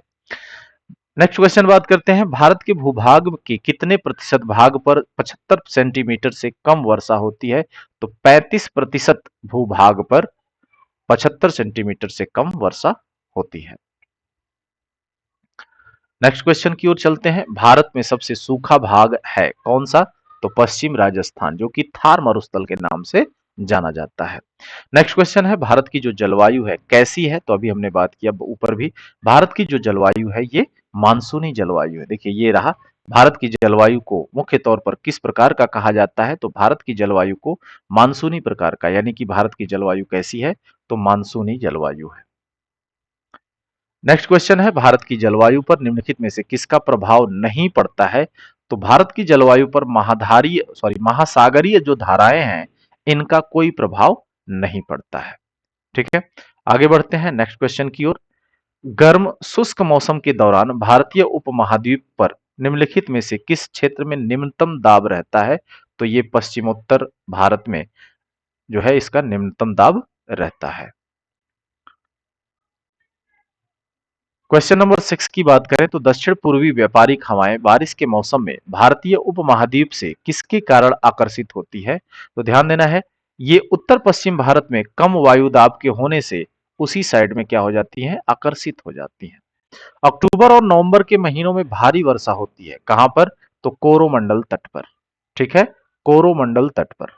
नेक्स्ट क्वेश्चन बात करते हैं, भारत के भूभाग के कितने प्रतिशत भाग पर 75 सेंटीमीटर से कम वर्षा होती है? तो 35% भूभाग पर 75 सेंटीमीटर से कम वर्षा होती है। नेक्स्ट क्वेश्चन की ओर चलते हैं, भारत में सबसे सूखा भाग है कौन सा? तो पश्चिम राजस्थान, जो कि थार मरुस्थल के नाम से जाना जाता है। नेक्स्ट क्वेश्चन है, भारत की जो जलवायु है कैसी है? तो अभी हमने बात किया ऊपर भी, भारत की जो जलवायु है ये मानसूनी जलवायु है। देखिए ये रहा, भारत की जलवायु को मुख्य तौर पर किस प्रकार का कहा जाता है? तो भारत की जलवायु को मानसूनी प्रकार का, यानी कि भारत की जलवायु कैसी है? तो मानसूनी जलवायु है। नेक्स्ट क्वेश्चन है, भारत की जलवायु पर निम्नलिखित में से किसका प्रभाव नहीं पड़ता है? तो भारत की जलवायु पर महासागरीय जो धाराएं हैं इनका कोई प्रभाव नहीं पड़ता है। ठीक है, आगे बढ़ते हैं नेक्स्ट क्वेश्चन की ओर। गर्म शुष्क मौसम के दौरान भारतीय उपमहाद्वीप पर निम्नलिखित में से किस क्षेत्र में निम्नतम दाब रहता है? तो ये पश्चिमोत्तर भारत में जो है इसका निम्नतम दाब रहता है। क्वेश्चन नंबर 6 की बात करें तो दक्षिण पूर्वी व्यापारिक हवाएं बारिश के मौसम में भारतीय उपमहाद्वीप से किसके कारण आकर्षित होती है? तो ध्यान देना है, ये उत्तर पश्चिम भारत में कम वायु दाब के होने से उसी साइड में क्या हो जाती है? आकर्षित हो जाती है। अक्टूबर और नवंबर के महीनों में भारी वर्षा होती है कहां पर? तो कोरोमंडल तट पर। ठीक है, कोरोमंडल तट पर।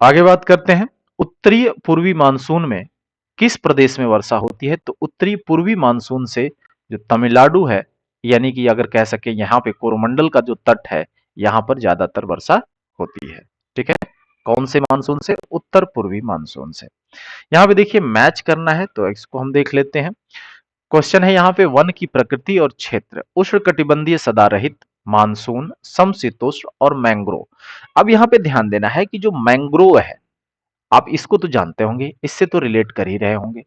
आगे बात करते हैं, उत्तरी पूर्वी मानसून में किस प्रदेश में वर्षा होती है? तो उत्तरी पूर्वी मानसून से जो तमिलनाडु है, यानी कि अगर कह सके यहाँ पे कोरोमंडल का जो तट है यहाँ पर ज्यादातर वर्षा होती है। ठीक है, कौन से मानसून से? उत्तर पूर्वी मानसून से। यहाँ पे देखिए मैच करना है तो इसको हम देख लेते हैं। क्वेश्चन है यहाँ पे, वन की प्रकृति और क्षेत्र, उष्णकटिबंधीय सदारहित, मानसून, समशीतोष्ण और मैंग्रोव। अब यहाँ पे ध्यान देना है कि जो मैंग्रोव है आप इसको तो जानते होंगे, इससे तो रिलेट कर ही रहे होंगे।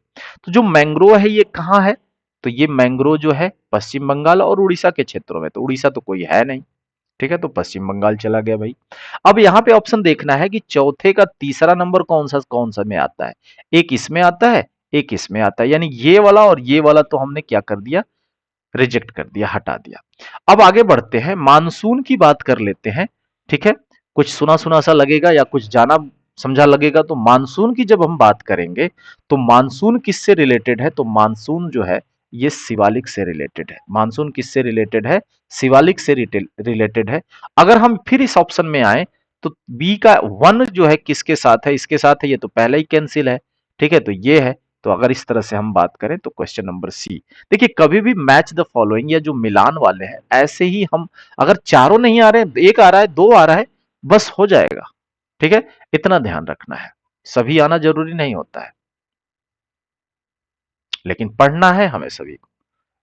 तो जो मैंग्रोव है ये कहाँ है? तो ये मैंग्रोव जो है पश्चिम बंगाल और उड़ीसा के क्षेत्रों में, तो उड़ीसा तो कोई है नहीं। ठीक है, तो पश्चिम बंगाल चला गया भाई। अब यहाँ पे ऑप्शन देखना है कि चौथे का तीसरा नंबर कौन सा में आता है। एक इसमें आता है, एक इसमें आता है, यानी ये वाला और ये वाला तो हमने क्या कर दिया? रिजेक्ट कर दिया, हटा दिया। अब आगे बढ़ते हैं, मानसून की बात कर लेते हैं। ठीक है, कुछ सुना सुना सा लगेगा या कुछ जाना समझा लगेगा। तो मानसून की जब हम बात करेंगे तो मानसून किससे रिलेटेड है? तो मानसून जो है ये शिवालिक से रिलेटेड है। मानसून किससे रिलेटेड है? शिवालिक से रिलेटेड है। अगर हम फिर इस ऑप्शन में आए तो बी का वन जो है किसके साथ है? इसके साथ है, ये तो पहले ही कैंसिल है। ठीक है, तो ये है। तो अगर इस तरह से हम बात करें तो क्वेश्चन नंबर सी। देखिए कभी भी मैच द फॉलोइंग या जो मिलान वाले हैं ऐसे ही हम, अगर चारों नहीं आ रहे, एक आ रहा है, दो आ रहा है, बस हो जाएगा। ठीक है, इतना ध्यान रखना है, सभी आना जरूरी नहीं होता है, लेकिन पढ़ना है हमें सभी को,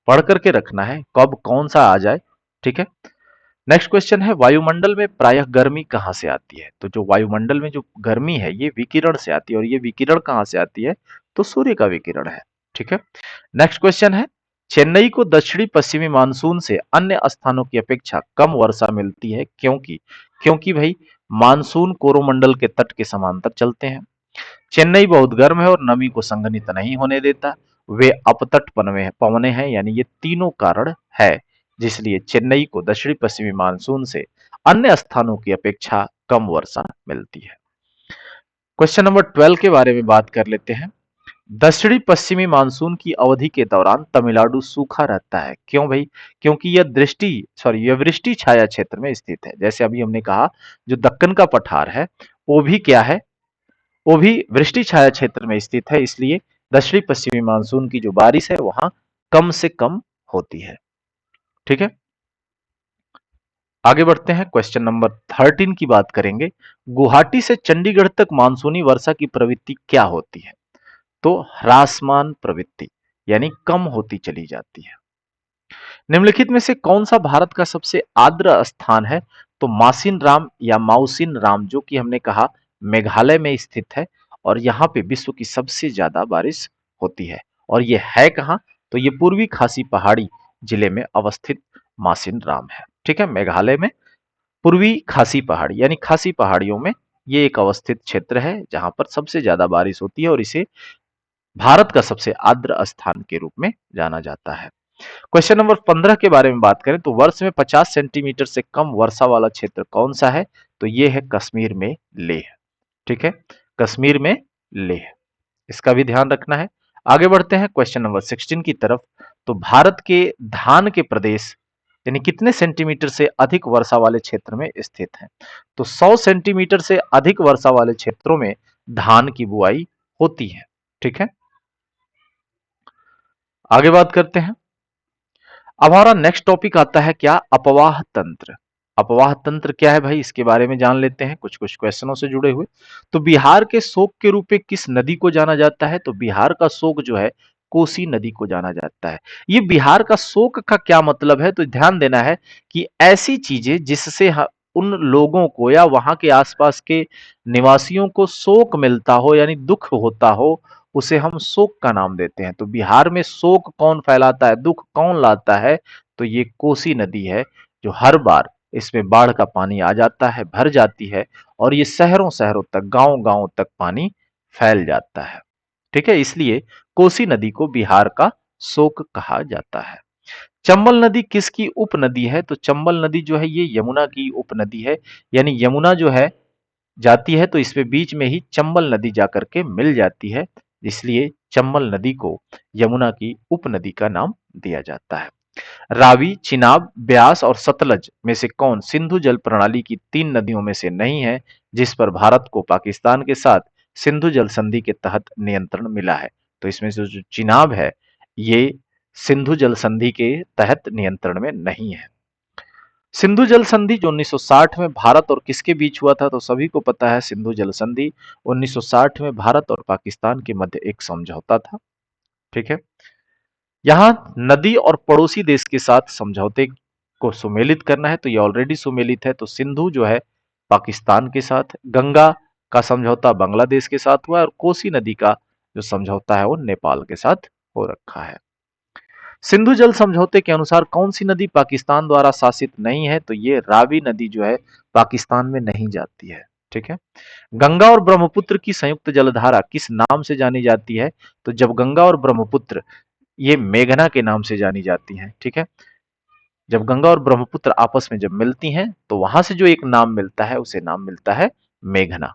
पढ़ करके रखना है कब कौन सा आ जाए। ठीक है, नेक्स्ट क्वेश्चन है, वायुमंडल में प्रायः गर्मी कहां से आती है? तो जो वायुमंडल में जो गर्मी है ये विकिरण से आती है, और ये विकिरण कहां से आती है? तो सूर्य का विकिरण है। ठीक है, नेक्स्ट क्वेश्चन है, चेन्नई को दक्षिणी पश्चिमी मानसून से अन्य स्थानों की अपेक्षा कम वर्षा मिलती है क्योंकि? क्योंकि भाई मानसून कोरोमंडल के तट के समांतर चलते हैं, चेन्नई बहुत गर्म है और नमी को संघनित नहीं होने देता, वे अपतट पवने हैं, यानी ये तीनों कारण है जिसलिए चेन्नई को दक्षिणी पश्चिमी मानसून से अन्य स्थानों की अपेक्षा कम वर्षा मिलती है। क्वेश्चन नंबर 12 के बारे में बात कर लेते हैं। दक्षिणी पश्चिमी मानसून की अवधि के दौरान तमिलनाडु सूखा रहता है, क्यों भाई? क्योंकि यह वृष्टि छाया क्षेत्र में स्थित है। जैसे अभी हमने कहा जो दक्कन का पठार है वो भी क्या है? वो भी वृष्टि छाया क्षेत्र में स्थित है, इसलिए दक्षिणी पश्चिमी मानसून की जो बारिश है वहां कम से कम होती है। ठीक है, आगे बढ़ते हैं, क्वेश्चन नंबर 13 की बात करेंगे। गुवाहाटी से चंडीगढ़ तक मानसूनी वर्षा की प्रवृत्ति क्या होती है? तो ह्रासमान प्रवृत्ति, यानी कम होती चली जाती है। निम्नलिखित में से कौन सा भारत का सबसे आर्द्र स्थान है? तो मासिन राम या माउसिन राम, जो कि हमने कहा मेघालय में स्थित है और यहाँ पे विश्व की सबसे ज्यादा बारिश होती है। और ये है कहाँ? तो ये पूर्वी खासी पहाड़ी जिले में अवस्थित मासिन राम है। ठीक है, मेघालय में पूर्वी खासी पहाड़ी यानी खासी पहाड़ियों में ये एक अवस्थित क्षेत्र है जहां पर सबसे ज्यादा बारिश होती है और इसे भारत का सबसे आर्द्र स्थान के रूप में जाना जाता है। क्वेश्चन नंबर 15 के बारे में बात करें तो वर्ष में 50 सेंटीमीटर से कम वर्षा वाला क्षेत्र कौन सा है? तो ये है कश्मीर में लेह। ठीक है, कश्मीर में लेह, इसका भी ध्यान रखना है। आगे बढ़ते हैं क्वेश्चन नंबर 16 की तरफ। तो भारत के धान के प्रदेश यानी कितने सेंटीमीटर से अधिक वर्षा वाले क्षेत्र में स्थित हैं? तो 100 सेंटीमीटर से अधिक वर्षा वाले क्षेत्रों में धान की बुआई होती है। ठीक है, आगे बात करते हैं। अब हमारा नेक्स्ट टॉपिक आता है क्या? अपवाह तंत्र। अपवाह तंत्र क्या है भाई, इसके बारे में जान लेते हैं कुछ कुछ क्वेश्चनों से जुड़े हुए। तो बिहार के शोक के रूप में किस नदी को जाना जाता है? तो बिहार का शोक जो है कोसी नदी को जाना जाता है। ये बिहार का शोक का क्या मतलब है? तो ध्यान देना है कि ऐसी चीजें जिससे उन लोगों को या वहां के आसपास के निवासियों को शोक मिलता हो यानी दुख होता हो, उसे हम शोक का नाम देते हैं। तो बिहार में शोक कौन फैलाता है, दुख कौन लाता है? तो ये कोसी नदी है, जो हर बार इसमें बाढ़ का पानी आ जाता है, भर जाती है और ये शहरों शहरों तक, गांव गांव तक पानी फैल जाता है। ठीक है, इसलिए कोसी नदी को बिहार का शोक कहा जाता है। चंबल नदी किसकी उपनदी है? तो चंबल नदी जो है ये यमुना की उपनदी है, यानी यमुना जो है जाती है तो इसमें बीच में ही चंबल नदी जाकर के मिल जाती है, इसलिए चंबल नदी को यमुना की उपनदी का नाम दिया जाता है। रावी, चिनाब, ब्यास और सतलज में से कौन सिंधु जल प्रणाली की 3 नदियों में से नहीं है जिस पर भारत को पाकिस्तान के साथ सिंधु जल संधि के तहत नियंत्रण मिला है? तो इसमें से जो चिनाब है ये सिंधु जल संधि के तहत नियंत्रण में नहीं है। सिंधु जल संधि जो 1960 में भारत और किसके बीच हुआ था? तो सभी को पता है सिंधु जल संधि 1960 में भारत और पाकिस्तान के मध्य एक समझौता था। ठीक है, यहां नदी और पड़ोसी देश के साथ समझौते को सुमेलित करना है, तो ये ऑलरेडी सुमेलित है। तो सिंधु जो है पाकिस्तान के साथ, गंगा का समझौता बांग्लादेश के साथ हुआ और कोसी नदी का जो समझौता है वो नेपाल के साथ हो रखा है। सिंधु जल समझौते के अनुसार कौन सी नदी पाकिस्तान द्वारा शासित नहीं है? तो ये रावी नदी जो है पाकिस्तान में नहीं जाती है। ठीक है, गंगा और ब्रह्मपुत्र की संयुक्त जलधारा किस नाम से जानी जाती है? तो जब गंगा और ब्रह्मपुत्र ये मेघना के नाम से जानी जाती हैं। ठीक है, जब गंगा और ब्रह्मपुत्र आपस में जब मिलती हैं तो वहां से जो एक नाम मिलता है उसे नाम मिलता है मेघना।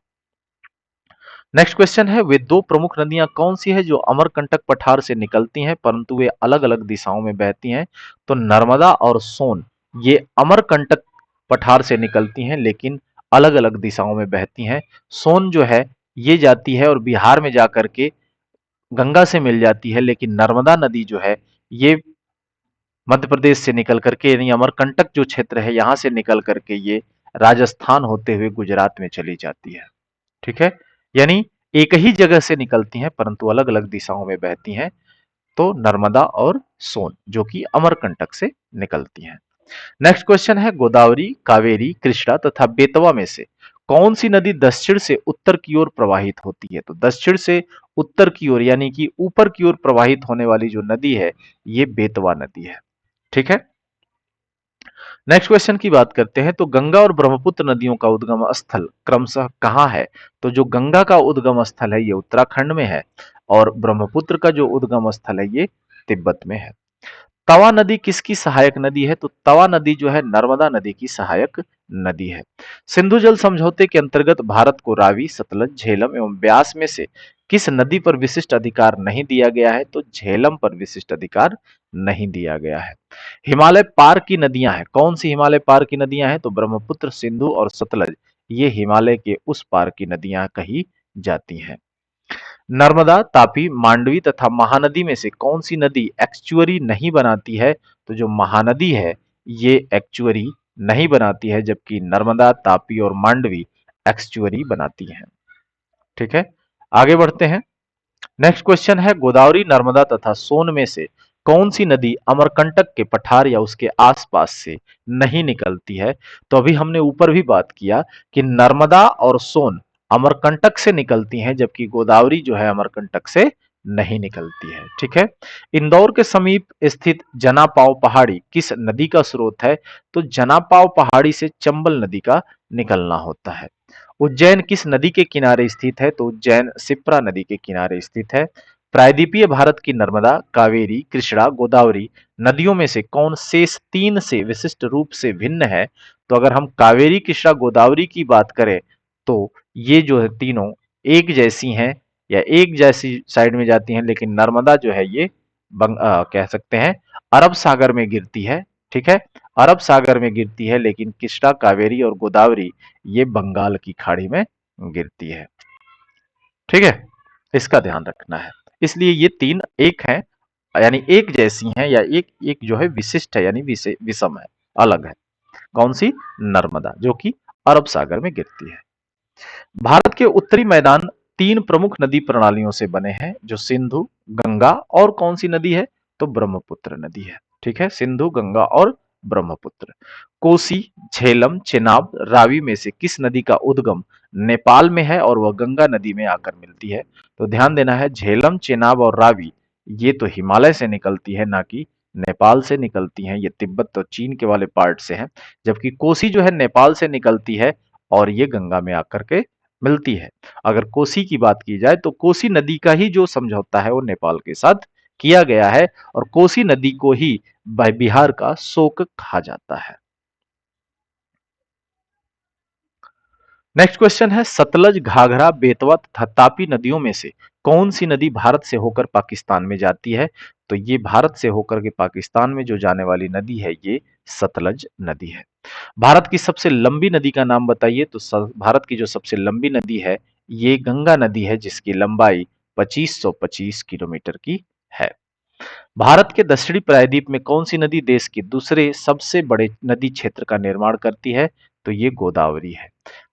नेक्स्ट क्वेश्चन है, वे दो प्रमुख नदियां कौन सी है जो अमरकंटक पठार से निकलती हैं परंतु वे अलग अलग दिशाओं में बहती हैं? तो नर्मदा और सोन ये अमरकंटक पठार से निकलती हैं लेकिन अलग अलग दिशाओं में बहती हैं। सोन जो है ये जाती है और बिहार में जाकर के गंगा से मिल जाती है, लेकिन नर्मदा नदी जो है ये मध्य प्रदेश से निकल करके यानी अमरकंटक जो क्षेत्र है यहां से निकल करके ये राजस्थान होते हुए गुजरात में चली जाती है। ठीक है, यानी एक ही जगह से निकलती हैं परंतु अलग अलग दिशाओं में बहती हैं। तो नर्मदा और सोन जो कि अमरकंटक से निकलती हैं। नेक्स्ट क्वेश्चन है, गोदावरी, कावेरी, कृष्णा तथा बेतवा में से कौन सी नदी दक्षिण से उत्तर की ओर प्रवाहित होती है? तो दक्षिण से उत्तर की ओर यानी कि ऊपर की ओर प्रवाहित होने वाली जो नदी है ये बेतवा नदी है। ठीक है, नेक्स्ट क्वेश्चन की बात करते हैं। तो गंगा और ब्रह्मपुत्र नदियों का उद्गम स्थल क्रमशः कहाँ है? तो जो गंगा का उद्गम स्थल है ये उत्तराखंड में है और ब्रह्मपुत्र का जो उद्गम स्थल है ये तिब्बत में है। तवा नदी किसकी सहायक नदी है? तो तवा नदी जो है नर्मदा नदी की सहायक नदी है। सिंधु जल समझौते के अंतर्गत भारत को रावी, सतलज, झेलम एवं ब्यास में से किस नदी पर विशिष्ट अधिकार नहीं दिया गया है? तो झेलम पर विशिष्ट अधिकार नहीं दिया गया है। हिमालय पार की नदियां हैं, कौन सी हिमालय पार की नदियां हैं? तो ब्रह्मपुत्र, सिंधु और सतलज ये हिमालय के उस पार की नदियां कही जाती हैं। नर्मदा, तापी, मांडवी तथा महानदी में से कौन सी नदी एक्चुअरी नहीं बनाती है? तो जो महानदी है ये एक्चुअरी नहीं बनाती है जबकि नर्मदा, तापी और मांडवी एक्चुअरी बनाती हैं। ठीक है, आगे बढ़ते हैं। नेक्स्ट क्वेश्चन है, गोदावरी, नर्मदा तथा सोन में से कौन सी नदी अमरकंटक के पठार या उसके आसपास से नहीं निकलती है? तो अभी हमने ऊपर भी बात किया कि नर्मदा और सोन अमरकंटक से निकलती हैं जबकि गोदावरी जो है अमरकंटक से नहीं निकलती है। ठीक है। इंदौर के समीप स्थित जनापाव पहाड़ी किस नदी का स्रोत है? तो जनापाव पहाड़ी से चंबल नदी का निकलना होता है। उज्जैन किस नदी के किनारे स्थित है? तो उज्जैन शिप्रा नदी के किनारे स्थित है। प्रायद्वीपीय भारत की नर्मदा, कावेरी, कृष्णा, गोदावरी नदियों में से कौन शेष तीन से विशिष्ट रूप से भिन्न है? तो अगर हम कावेरी, कृष्णा, गोदावरी की बात करें तो ये जो है तीनों एक जैसी हैं या एक जैसी साइड में जाती हैं, लेकिन नर्मदा जो है ये कह सकते हैं अरब सागर में गिरती है। ठीक है। अरब सागर में गिरती है, लेकिन कृष्णा, कावेरी और गोदावरी ये बंगाल की खाड़ी में गिरती है। ठीक है। इसका ध्यान रखना है। इसलिए ये तीन एक हैं, यानी एक जैसी हैं, या एक एक जो है विशिष्ट है, यानी विषम है, अलग है। कौन सी? नर्मदा, जो कि अरब सागर में गिरती है। भारत के उत्तरी मैदान तीन प्रमुख नदी प्रणालियों से बने हैं, जो सिंधु, गंगा और कौन सी नदी है? तो ब्रह्मपुत्र नदी है। ठीक है। सिंधु, गंगा और ब्रह्मपुत्र। कोसी, झेलम, चेनाब, रावी में से किस नदी का उद्गम नेपाल में है और वह गंगा नदी में आकर मिलती है? तो ध्यान देना है, झेलम, चेनाब और रावी ये तो हिमालय से निकलती है, ना कि नेपाल से निकलती हैं। ये तिब्बत और चीन के वाले पार्ट से हैं, जबकि कोसी जो है नेपाल से निकलती है और ये गंगा में आकर के मिलती है। अगर कोसी की बात की जाए तो कोसी नदी का ही जो समझौता है वो नेपाल के साथ किया गया है, और कोसी नदी को ही बिहार का शोक कहा जाता है। नेक्स्ट क्वेश्चन है, सतलज, घाघरा, बेतवा तथा तापी नदियों में से कौन सी नदी भारत से होकर पाकिस्तान में जाती है? तो ये भारत से होकर के पाकिस्तान में जो जाने वाली नदी है ये सतलज नदी है। भारत की सबसे लंबी नदी का नाम बताइए? तो भारत की जो सबसे लंबी नदी है ये गंगा नदी है, जिसकी लंबाई 2525 किलोमीटर की है। भारत के दक्षिणी प्रायद्वीप में कौन सी नदी देश के दूसरे सबसे बड़े नदी क्षेत्र का निर्माण करती है? तो ये गोदावरी है।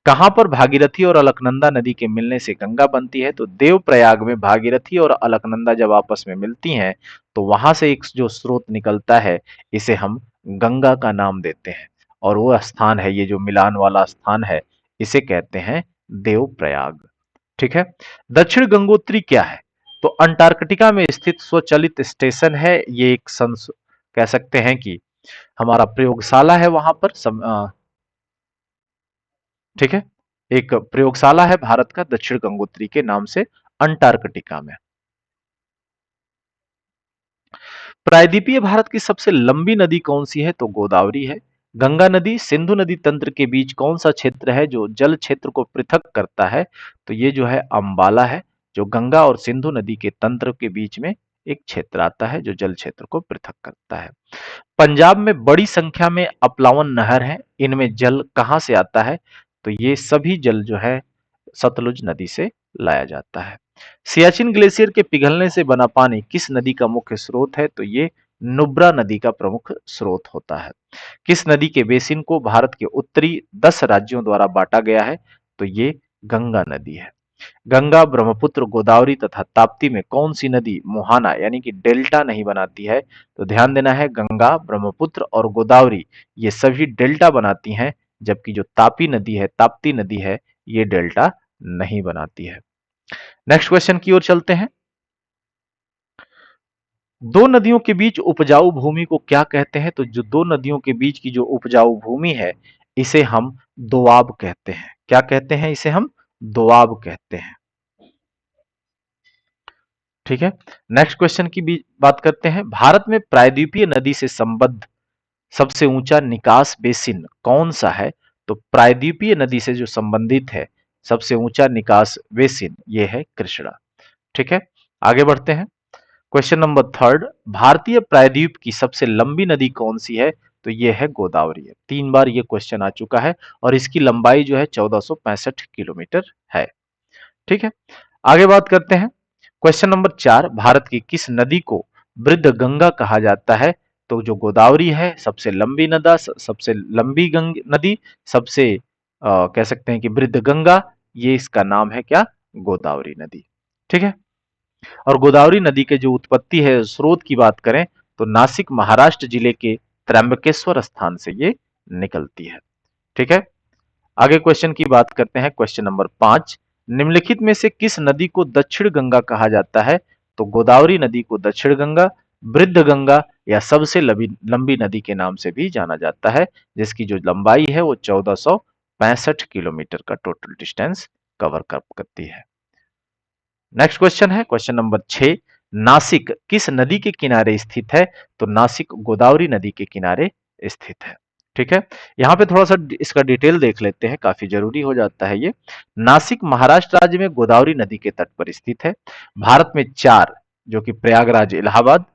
कहां पर भागीरथी और अलकनंदा नदी के मिलने से गंगा बनती है? तो देवप्रयाग में भागीरथी और अलकनंदा जब आपस में मिलती हैं तो वहां से एक जो स्रोत निकलता है इसे हम गंगा का नाम देते हैं, और वो स्थान है, ये जो मिलान वाला स्थान है, इसे कहते हैं देवप्रयाग। ठीक है। दक्षिण गंगोत्री क्या है? तो अंटार्कटिका में स्थित स्वचालित स्टेशन है। ये एक कह सकते हैं कि हमारा प्रयोगशाला है वहां पर ठीक है। एक प्रयोगशाला है भारत का दक्षिण गंगोत्री के नाम से अंटार्कटिका में। प्रायद्वीपीय भारत की सबसे लंबी नदी कौन सी है? तो गोदावरी है। गंगा नदी सिंधु नदी तंत्र के बीच कौन सा क्षेत्र है जो जल क्षेत्र को पृथक करता है? तो ये जो है अंबाला है, जो गंगा और सिंधु नदी के तंत्र के बीच में एक क्षेत्र आता है जो जल क्षेत्र को पृथक करता है। पंजाब में बड़ी संख्या में अपलावन नहर है, इनमें जल कहां से आता है? तो ये सभी जल जो है सतलुज नदी से लाया जाता है। सियाचिन ग्लेशियर के पिघलने से बना पानी किस नदी का मुख्य स्रोत है? तो ये नुब्रा नदी का प्रमुख स्रोत होता है। किस नदी के बेसिन को भारत के उत्तरी 10 राज्यों द्वारा बांटा गया है? तो ये गंगा नदी है। गंगा, ब्रह्मपुत्र, गोदावरी तथा ताप्ती में कौन सी नदी मुहाना यानी कि डेल्टा नहीं बनाती है? तो ध्यान देना है, गंगा, ब्रह्मपुत्र और गोदावरी ये सभी डेल्टा बनाती हैं, जबकि जो तापी नदी है, ताप्ती नदी है, ये डेल्टा नहीं बनाती है। नेक्स्ट क्वेश्चन की ओर चलते हैं। दो नदियों के बीच उपजाऊ भूमि को क्या कहते हैं? तो जो दो नदियों के बीच की जो उपजाऊ भूमि है इसे हम दोआब कहते हैं। क्या कहते हैं? इसे हम दोआब कहते हैं। ठीक है। नेक्स्ट क्वेश्चन की भी बात करते हैं। भारत में प्रायद्वीपीय नदी से संबद्ध सबसे ऊंचा निकास बेसिन कौन सा है? तो प्रायद्वीपीय नदी से जो संबंधित है सबसे ऊंचा निकास बेसिन ये है कृष्णा। ठीक है। आगे बढ़ते हैं। क्वेश्चन नंबर थर्ड, भारतीय प्रायद्वीप की सबसे लंबी नदी कौन सी है? तो ये है गोदावरी है। 3 बार ये क्वेश्चन आ चुका है और इसकी लंबाई जो है 1465 किलोमीटर है। ठीक है। आगे बात करते हैं। क्वेश्चन नंबर 4, भारत की किस नदी को वृद्ध गंगा कहा जाता है? तो जो गोदावरी है सबसे लंबी सबसे लंबी नदी, सबसे कह सकते हैं कि वृद्ध गंगा, ये इसका नाम है क्या? गोदावरी नदी। ठीक है। और गोदावरी नदी के जो उत्पत्ति है, स्रोत की बात करें तो नासिक महाराष्ट्र जिले के त्र्यंबकेश्वर स्थान से ये निकलती है। ठीक है। आगे क्वेश्चन की बात करते हैं। क्वेश्चन नंबर 5, निम्नलिखित में से किस नदी को दक्षिण गंगा कहा जाता है? तो गोदावरी नदी को दक्षिण गंगा, वृद्ध गंगा या सबसे लंबी लंबी नदी के नाम से भी जाना जाता है, जिसकी जो लंबाई है वो 1465 किलोमीटर का टोटल डिस्टेंस कवर करती है। नेक्स्ट क्वेश्चन है क्वेश्चन नंबर 6। नासिक किस नदी के किनारे स्थित है? तो नासिक गोदावरी नदी के किनारे स्थित है। ठीक है, यहां पे थोड़ा सा इसका डिटेल देख लेते हैं, काफी जरूरी हो जाता है ये। नासिक महाराष्ट्र राज्य में गोदावरी नदी के तट पर स्थित है। भारत में चार, जो कि प्रयागराज इलाहाबाद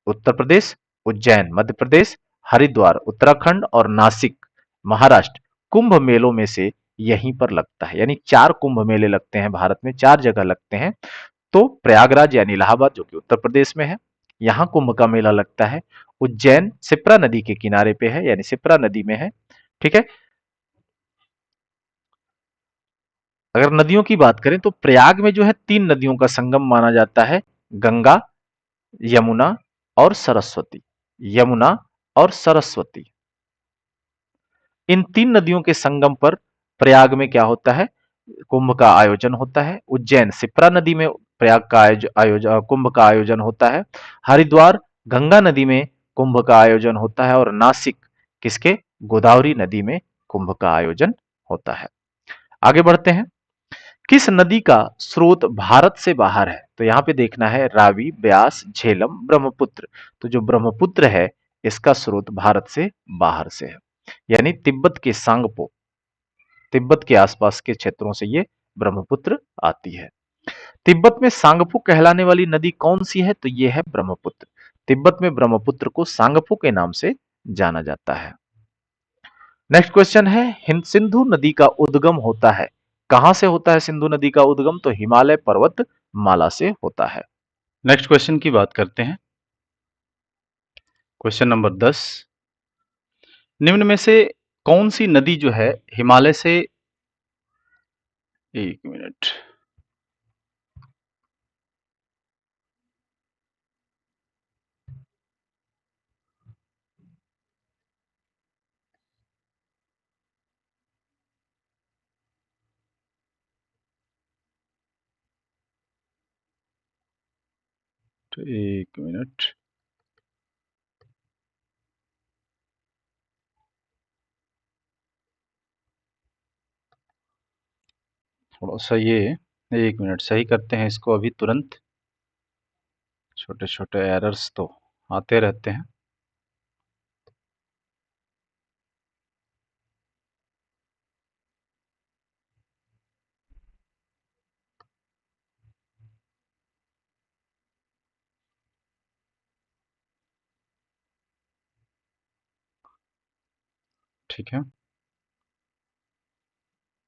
उत्तर प्रदेश, उज्जैन मध्य प्रदेश, हरिद्वार उत्तराखंड और नासिक महाराष्ट्र कुंभ मेलों में से यहीं पर लगता है। यानी चार कुंभ मेले लगते हैं भारत में, चार जगह लगते हैं। तो प्रयागराज यानी इलाहाबाद जो कि उत्तर प्रदेश में है, यहां कुंभ का मेला लगता है। उज्जैन शिप्रा नदी के किनारे पे है, यानी शिप्रा नदी में है। ठीक है, अगर नदियों की बात करें तो प्रयाग में जो है तीन नदियों का संगम माना जाता है, गंगा, यमुना और सरस्वती। यमुना और सरस्वती, इन तीन नदियों के संगम पर प्रयाग में क्या होता है? कुंभ का आयोजन होता है। उज्जैन शिप्रा नदी में प्रयाग का आयोजन कुंभ का आयोजन होता है। हरिद्वार गंगा नदी में कुंभ का आयोजन होता है और नासिक किसके? गोदावरी नदी में कुंभ का आयोजन होता है। आगे बढ़ते हैं। किस नदी का स्रोत भारत से बाहर है? तो यहां पे देखना है रावी, ब्यास, झेलम, ब्रह्मपुत्र। तो जो ब्रह्मपुत्र है इसका स्रोत भारत से बाहर से है, यानी तिब्बत के सांगपो, तिब्बत के आसपास के क्षेत्रों से ये ब्रह्मपुत्र आती है। तिब्बत में सांगपो कहलाने वाली नदी कौन सी है? तो ये है ब्रह्मपुत्र। तिब्बत में ब्रह्मपुत्र को सांगपो के नाम से जाना जाता है। नेक्स्ट क्वेश्चन है, सिंधु नदी का उद्गम होता है, कहां से होता है सिंधु नदी का उद्गम? तो हिमालय पर्वत माला से होता है। नेक्स्ट क्वेश्चन की बात करते हैं, क्वेश्चन नंबर 10। निम्न में से कौन सी नदी जो है हिमालय से, एक मिनट, तो एक मिनट, थोड़ा सा ये, एक मिनट सही करते हैं इसको अभी तुरंत, छोटे छोटे एरर्स तो आते रहते हैं। ठीक है,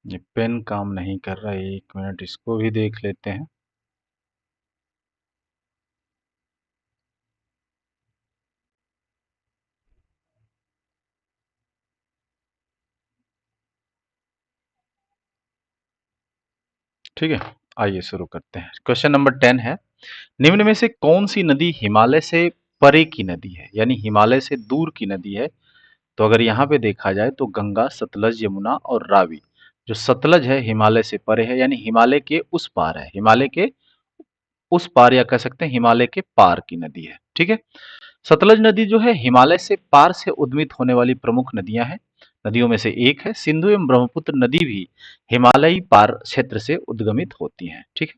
ये पेन काम नहीं कर रहा है, एक मिनट इसको भी देख लेते हैं। ठीक है, आइए शुरू करते हैं। क्वेश्चन नंबर 10 है, निम्न में से कौन सी नदी हिमालय से परे की नदी है, यानी हिमालय से दूर की नदी है? तो अगर यहाँ पे देखा जाए तो गंगा, सतलज, यमुना और रावी। जो सतलज है हिमालय से परे है, यानी हिमालय के उस पार है, हिमालय के उस पार या कह सकते हैं हिमालय के पार की नदी है। ठीक है, सतलज नदी जो है हिमालय से पार से उद्गमित होने वाली प्रमुख नदियां हैं, नदियों में से एक है। सिंधु एवं ब्रह्मपुत्र नदी भी हिमालयी पार क्षेत्र से उद्गमित होती हैं। ठीक है,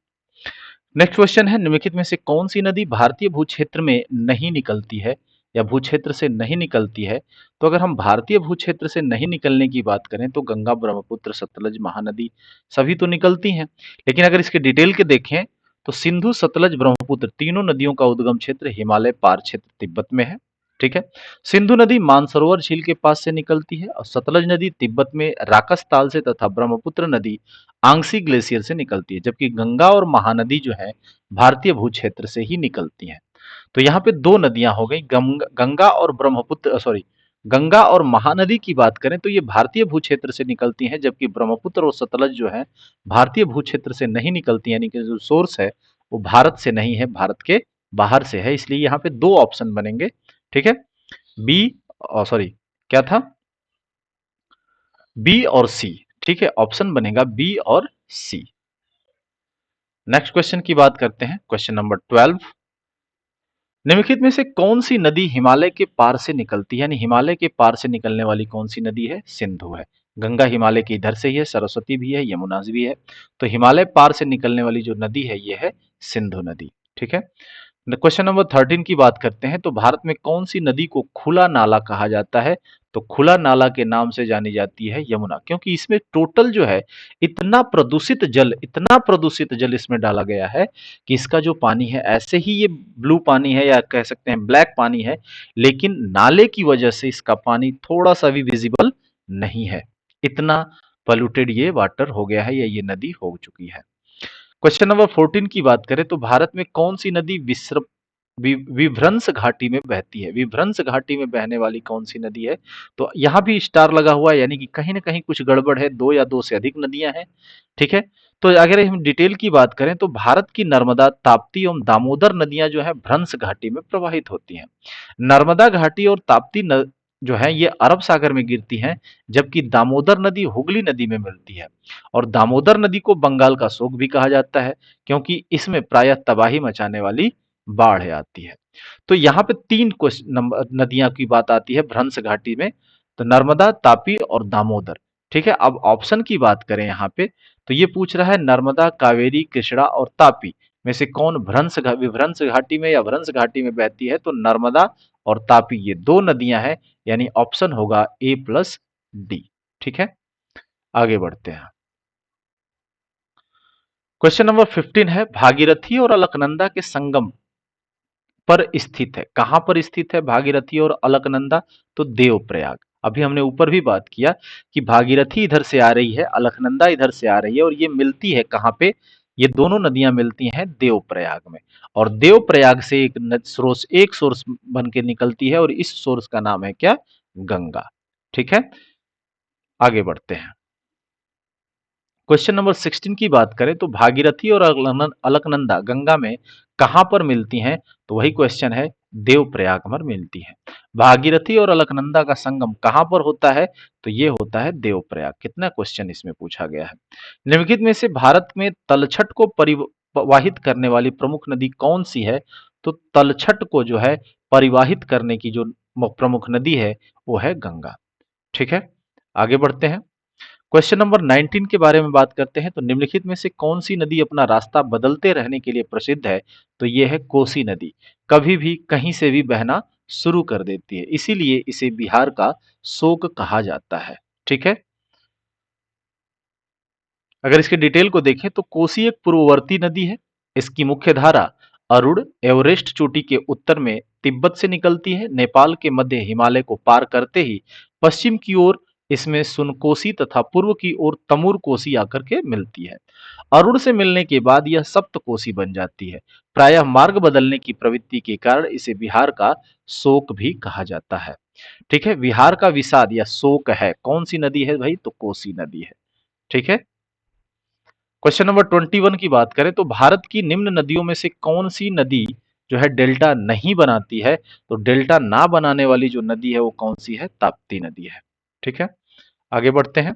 नेक्स्ट क्वेश्चन है, निम्नलिखित में से कौन सी नदी भारतीय भूक्षेत्र में नहीं निकलती है या भूक्षेत्र से नहीं निकलती है? तो अगर हम भारतीय भूक्षेत्र से नहीं निकलने की बात करें तो गंगा, ब्रह्मपुत्र, सतलज, महानदी सभी तो निकलती हैं, लेकिन अगर इसके डिटेल के देखें तो सिंधु, सतलज, ब्रह्मपुत्र तीनों नदियों का उद्गम क्षेत्र हिमालय पार क्षेत्र तिब्बत में है। ठीक है, सिंधु नदी मानसरोवर झील के पास से निकलती है और सतलज नदी तिब्बत में राकस ताल से तथा ब्रह्मपुत्र नदी आंगसी ग्लेशियर से निकलती है, जबकि गंगा और महानदी जो है भारतीय भूक्षेत्र से ही निकलती हैं। तो यहाँ पे दो नदियां हो गई, गंगा और ब्रह्मपुत्र, सॉरी, गंगा और महानदी की बात करें तो ये भारतीय भूक्षेत्र से निकलती हैं, जबकि ब्रह्मपुत्र और सतलज जो है भारतीय भूक्षेत्र से नहीं निकलती, यानी कि जो सोर्स है वो भारत से नहीं है, भारत के बाहर से है, इसलिए यहाँ पे दो ऑप्शन बनेंगे। ठीक है, बी, सॉरी, क्या था, बी और सी। ठीक है, ऑप्शन बनेगा बी और सी। नेक्स्ट क्वेश्चन की बात करते हैं, क्वेश्चन नंबर 12। निम्नलिखित में से कौन सी नदी हिमालय के पार से निकलती है, यानी हिमालय के पार से निकलने वाली कौन सी नदी है? सिंधु है। गंगा हिमालय के इधर से ही है, सरस्वती भी है, यमुना भी है। तो हिमालय पार से निकलने वाली जो नदी है ये है सिंधु नदी। ठीक है। क्वेश्चन नंबर 13 की बात करते हैं, तो भारत में कौन सी नदी को खुला नाला कहा जाता है? तो खुला नाला के नाम से जानी जाती है यमुना, क्योंकि इसमें टोटल जो है इतना प्रदूषित जल इसमें डाला गया है कि इसका जो पानी है ऐसे ही ये ब्लू पानी है या कह सकते हैं ब्लैक पानी है, लेकिन नाले की वजह से इसका पानी थोड़ा सा भी विजिबल नहीं है। इतना पोल्यूटेड ये वाटर हो गया है या ये नदी हो चुकी है। क्वेश्चन नंबर 14 की बात करें, तो भारत में कौन सी नदी विभ्रंश घाटी में बहती है? विभ्रंश घाटी में बहने वाली कौन सी नदी है? तो यहां भी स्टार लगा हुआ है, यानी कि कहीं ना कहीं कुछ गड़बड़ है, दो या दो से अधिक नदियां हैं। ठीक है। तो अगर हम डिटेल की बात करें तो भारत की नर्मदा, ताप्ती एवं दामोदर नदियां जो है भ्रंश घाटी में प्रवाहित होती हैं। नर्मदा घाटी और ताप्ती जो है ये अरब सागर में गिरती हैं, जबकि दामोदर नदी हुगली नदी में मिलती है। और दामोदर नदी को बंगाल का शोक भी कहा जाता है, क्योंकि इसमें प्रायः तबाही मचाने वाली बाढ़ आती है। तो यहाँ पे तीन नंबर नदियां की बात आती है भ्रंश घाटी में, तो नर्मदा, तापी और दामोदर। ठीक है। अब ऑप्शन की बात करें यहाँ पे, तो ये पूछ रहा है नर्मदा, कावेरी, कृष्णा और तापी में से कौन विभ्रंश घाटी में या भ्रंश घाटी में बहती है? तो नर्मदा और तापी ये दो नदियां हैं, यानी ऑप्शन होगा A+D। ठीक है। आगे बढ़ते हैं। क्वेश्चन नंबर 15 है, भागीरथी और अलकनंदा के संगम पर स्थित है। कहां पर स्थित है भागीरथी और अलकनंदा? तो देवप्रयाग। अभी हमने ऊपर भी बात किया कि भागीरथी इधर से आ रही है, अलकनंदा इधर से आ रही है, और ये मिलती है कहां पे? ये दोनों नदियां मिलती हैं देवप्रयाग में। और देवप्रयाग से एक सोर्स बन के निकलती है, और इस सोर्स का नाम है क्या? गंगा। ठीक है। आगे बढ़ते हैं। क्वेश्चन नंबर 16 की बात करें, तो भागीरथी और अलकनंदा गंगा में कहां पर मिलती हैं? तो वही क्वेश्चन है, देवप्रयाग में मिलती हैं। भागीरथी और अलकनंदा का संगम कहां पर होता है? तो ये होता है देवप्रयाग। कितना क्वेश्चन इसमें पूछा गया है। निम्नलिखित में से भारत में तलछट को परिवाहित करने वाली प्रमुख नदी कौन सी है? तो तलछट को जो है परिवाहित करने की जो प्रमुख नदी है वो है गंगा। ठीक है। आगे बढ़ते हैं। क्वेश्चन नंबर 19 के बारे में बात करते हैं, तो निम्नलिखित में से कौन सी नदी अपना रास्ता बदलते रहने के लिए प्रसिद्ध है? तो यह है कोसी नदी। कभी भी कहीं से भी बहना शुरू कर देती है, इसीलिए इसे बिहार का शोक कहा जाता है। ठीक है। अगर इसके डिटेल को देखें तो कोसी एक पूर्ववर्ती नदी है। इसकी मुख्य धारा अरुण एवरेस्ट चोटी के उत्तर में तिब्बत से निकलती है, नेपाल के मध्य हिमालय को पार करते ही पश्चिम की ओर इसमें सुनकोसी तथा पूर्व की ओर तमुर कोसी आकर के मिलती है। अरुण से मिलने के बाद यह सप्तकोसी बन जाती है। प्रायः मार्ग बदलने की प्रवृत्ति के कारण इसे बिहार का शोक भी कहा जाता है। ठीक है। बिहार का विषाद या शोक है कौन सी नदी है भाई? तो कोसी नदी है। ठीक है। क्वेश्चन नंबर 21 की बात करें, तो भारत की निम्न नदियों में से कौन सी नदी जो है डेल्टा नहीं बनाती है? तो डेल्टा ना बनाने वाली जो नदी है वो कौन सी है? ताप्ती नदी है। ठीक है। आगे बढ़ते हैं।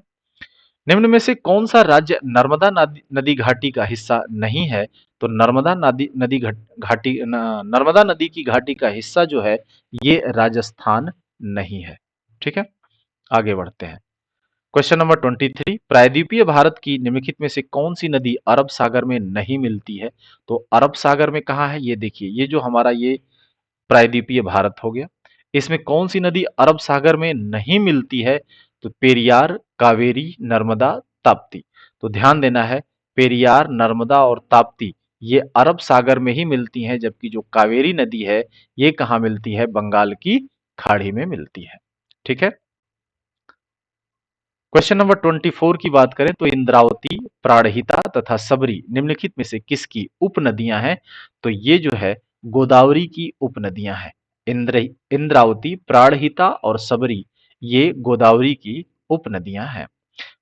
निम्न में से कौन सा राज्य नर्मदा नदी घाटी का हिस्सा नहीं है? तो नर्मदा नदी की घाटी का हिस्सा जो है ये राजस्थान नहीं है। ठीक है। आगे बढ़ते हैं। क्वेश्चन नंबर 23, प्रायद्वीपीय भारत की निम्नलिखित में से कौन सी नदी अरब सागर में नहीं मिलती है? तो अरब सागर में कहाँ है? ये देखिए, ये जो हमारा ये प्रायद्वीपीय भारत हो गया, इसमें कौन सी नदी अरब सागर में नहीं मिलती है? तो पेरियार, कावेरी, नर्मदा, ताप्ती। तो ध्यान देना है, पेरियार, नर्मदा और ताप्ती ये अरब सागर में ही मिलती हैं, जबकि जो कावेरी नदी है ये कहाँ मिलती है? बंगाल की खाड़ी में मिलती है। ठीक है। क्वेश्चन नंबर 24 की बात करें, तो इंद्रावती, प्राणहिता तथा सबरी निम्नलिखित में से किसकी उपनदियां हैं? तो ये जो है गोदावरी की उपनदियां हैं। इंद्रावती, प्राणहिता और सबरी ये गोदावरी की उपनदियां हैं।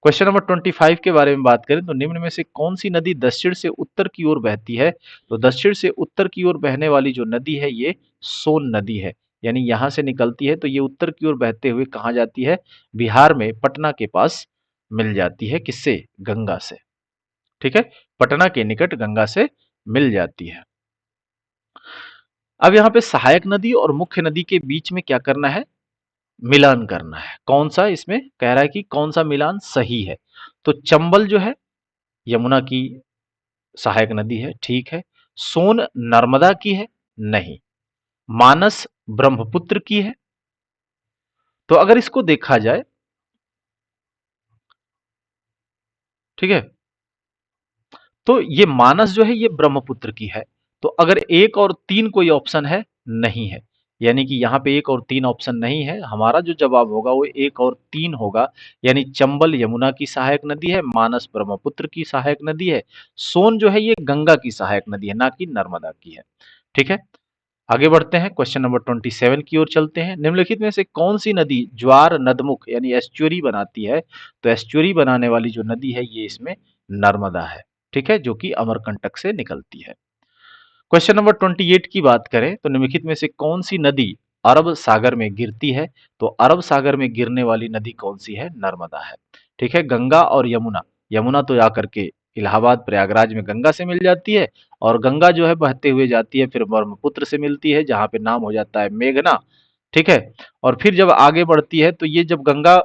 क्वेश्चन नंबर 25 के बारे में बात करें, तो निम्न में से कौन सी नदी दक्षिण से उत्तर की ओर बहती है? तो दक्षिण से उत्तर की ओर बहने वाली जो नदी है ये सोन नदी है, यानी यहां से निकलती है तो ये उत्तर की ओर बहते हुए कहाँ जाती है? बिहार में पटना के पास मिल जाती है। किससे? गंगा से। ठीक है। पटना के निकट गंगा से मिल जाती है। अब यहाँ पे सहायक नदी और मुख्य नदी के बीच में क्या करना है, मिलान करना है। कौन सा, इसमें कह रहा है कि कौन सा मिलान सही है। तो चंबल जो है यमुना की सहायक नदी है, ठीक है। सोन नर्मदा की है, नहीं। मानस ब्रह्मपुत्र की है। तो अगर इसको देखा जाए, ठीक है, तो ये मानस जो है ये ब्रह्मपुत्र की है। तो अगर एक और तीन कोई ऑप्शन है, नहीं है, यानी कि यहाँ पे एक और तीन ऑप्शन नहीं है, हमारा जो जवाब होगा वो एक और तीन होगा। यानी चंबल यमुना की सहायक नदी है, मानस ब्रह्मपुत्र की सहायक नदी है, सोन जो है ये गंगा की सहायक नदी है, ना कि नर्मदा की है। ठीक है, आगे बढ़ते हैं, क्वेश्चन नंबर 27 की ओर चलते हैं। निम्नलिखित में से कौन सी नदी ज्वार नदमुख यानी एस्चुअरी बनाती है। तो एस्चुअरी बनाने वाली जो नदी है ये इसमें नर्मदा है, ठीक है, जो कि अमरकंटक से निकलती है। क्वेश्चन नंबर 28 की बात करें तो निम्नलिखित में से कौन सी नदी अरब सागर में गिरती है। तो अरब सागर में गिरने वाली नदी कौन सी है, नर्मदा है। ठीक है, गंगा और यमुना, यमुना तो जाकर के इलाहाबाद प्रयागराज में गंगा से मिल जाती है, और गंगा जो है बहते हुए जाती है फिर ब्रह्मपुत्र से मिलती है, जहां पे नाम हो जाता है मेघना। ठीक है, और फिर जब आगे बढ़ती है तो ये जब गंगा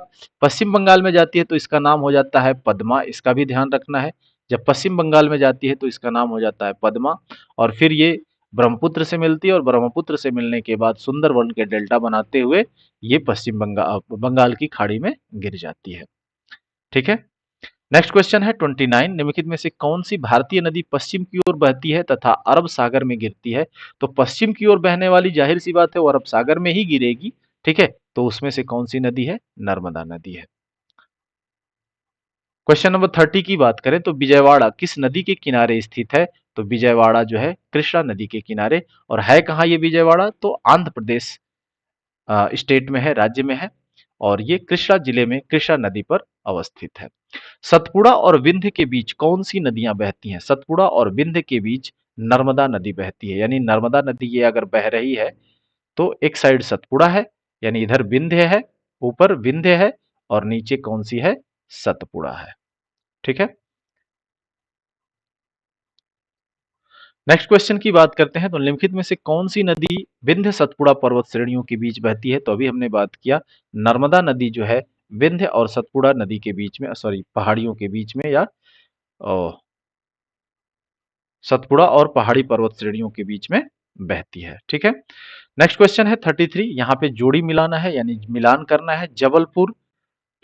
पश्चिम बंगाल में जाती है तो इसका नाम हो जाता है पद्मा, इसका भी ध्यान रखना है। जब पश्चिम बंगाल में जाती है तो इसका नाम हो जाता है पद्मा, और फिर ये ब्रह्मपुत्र से मिलती है, और ब्रह्मपुत्र से मिलने के बाद सुंदरवन के डेल्टा बनाते हुए ये पश्चिम बंगाल की खाड़ी में गिर जाती है। ठीक है, नेक्स्ट क्वेश्चन है 29। निम्नलिखित में से कौन सी भारतीय नदी पश्चिम की ओर बहती है तथा अरब सागर में गिरती है। तो पश्चिम की ओर बहने वाली जाहिर सी बात है वो अरब सागर में ही गिरेगी। ठीक है, तो उसमें से कौन सी नदी है, नर्मदा नदी है। क्वेश्चन नंबर 30 की बात करें तो विजयवाड़ा किस नदी के किनारे स्थित है। तो विजयवाड़ा जो है कृष्णा नदी के किनारे, और है कहाँ ये विजयवाड़ा, तो आंध्र प्रदेश स्टेट में है, राज्य में है, और ये कृष्णा जिले में कृष्णा नदी पर अवस्थित है। सतपुड़ा और विंध्य के बीच कौन सी नदियां बहती हैं। सतपुड़ा और विंध्य के बीच नर्मदा नदी बहती है, यानी नर्मदा नदी ये अगर बह रही है तो एक साइड सतपुड़ा है, यानी इधर विंध्य है, ऊपर विंध्य है, और नीचे कौन सी है, सतपुड़ा है। ठीक है, नेक्स्ट क्वेश्चन की बात करते हैं। तो निम्नलिखित में से कौन सी नदी विंध्य सतपुड़ा पर्वत श्रेणियों के बीच बहती है। तो अभी हमने बात किया नर्मदा नदी जो है विंध्य और सतपुड़ा नदी के बीच में, सॉरी पहाड़ियों के बीच में, या सतपुड़ा और पहाड़ी पर्वत श्रेणियों के बीच में बहती है। ठीक है, नेक्स्ट क्वेश्चन है 33। यहाँ पे जोड़ी मिलाना है, यानी मिलान करना है जबलपुर,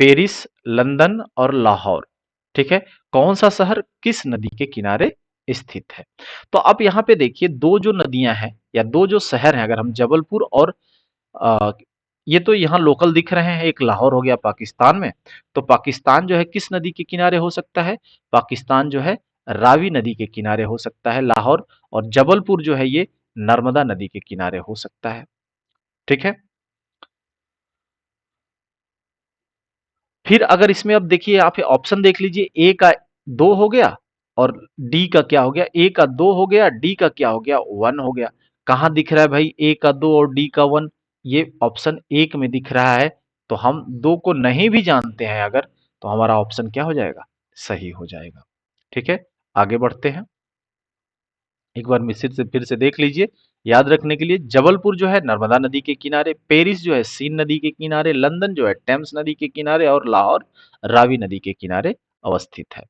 पेरिस, लंदन और लाहौर। ठीक है, कौन सा शहर किस नदी के किनारे स्थित है। तो अब यहाँ पे देखिए दो जो नदियां हैं या दो जो शहर हैं, अगर हम जबलपुर और अ, ये तो यहाँ लोकल दिख रहे हैं, एक लाहौर हो गया पाकिस्तान में। तो पाकिस्तान जो है किस नदी के किनारे हो सकता है, पाकिस्तान जो है रावी नदी के किनारे हो सकता है लाहौर, और जबलपुर जो है ये नर्मदा नदी के किनारे हो सकता है। ठीक है, फिर अगर इसमें अब देखिए यहाँ पे ऑप्शन देख लीजिए, ए का दो हो गया और डी का क्या हो गया, ए का दो हो गया, डी का क्या हो गया, वन हो गया। कहाँ दिख रहा है भाई ए का दो और डी का वन, ये ऑप्शन एक में दिख रहा है। तो हम दो को नहीं भी जानते हैं अगर, तो हमारा ऑप्शन क्या हो जाएगा, सही हो जाएगा। ठीक है, आगे बढ़ते हैं, एक बार मिस्र से फिर से देख लीजिए। याद रखने के लिए जबलपुर जो है नर्मदा नदी के किनारे, पेरिस जो है सीन नदी के किनारे, लंदन जो है टेम्स नदी के किनारे, और लाहौर रावी नदी के किनारे अवस्थित है।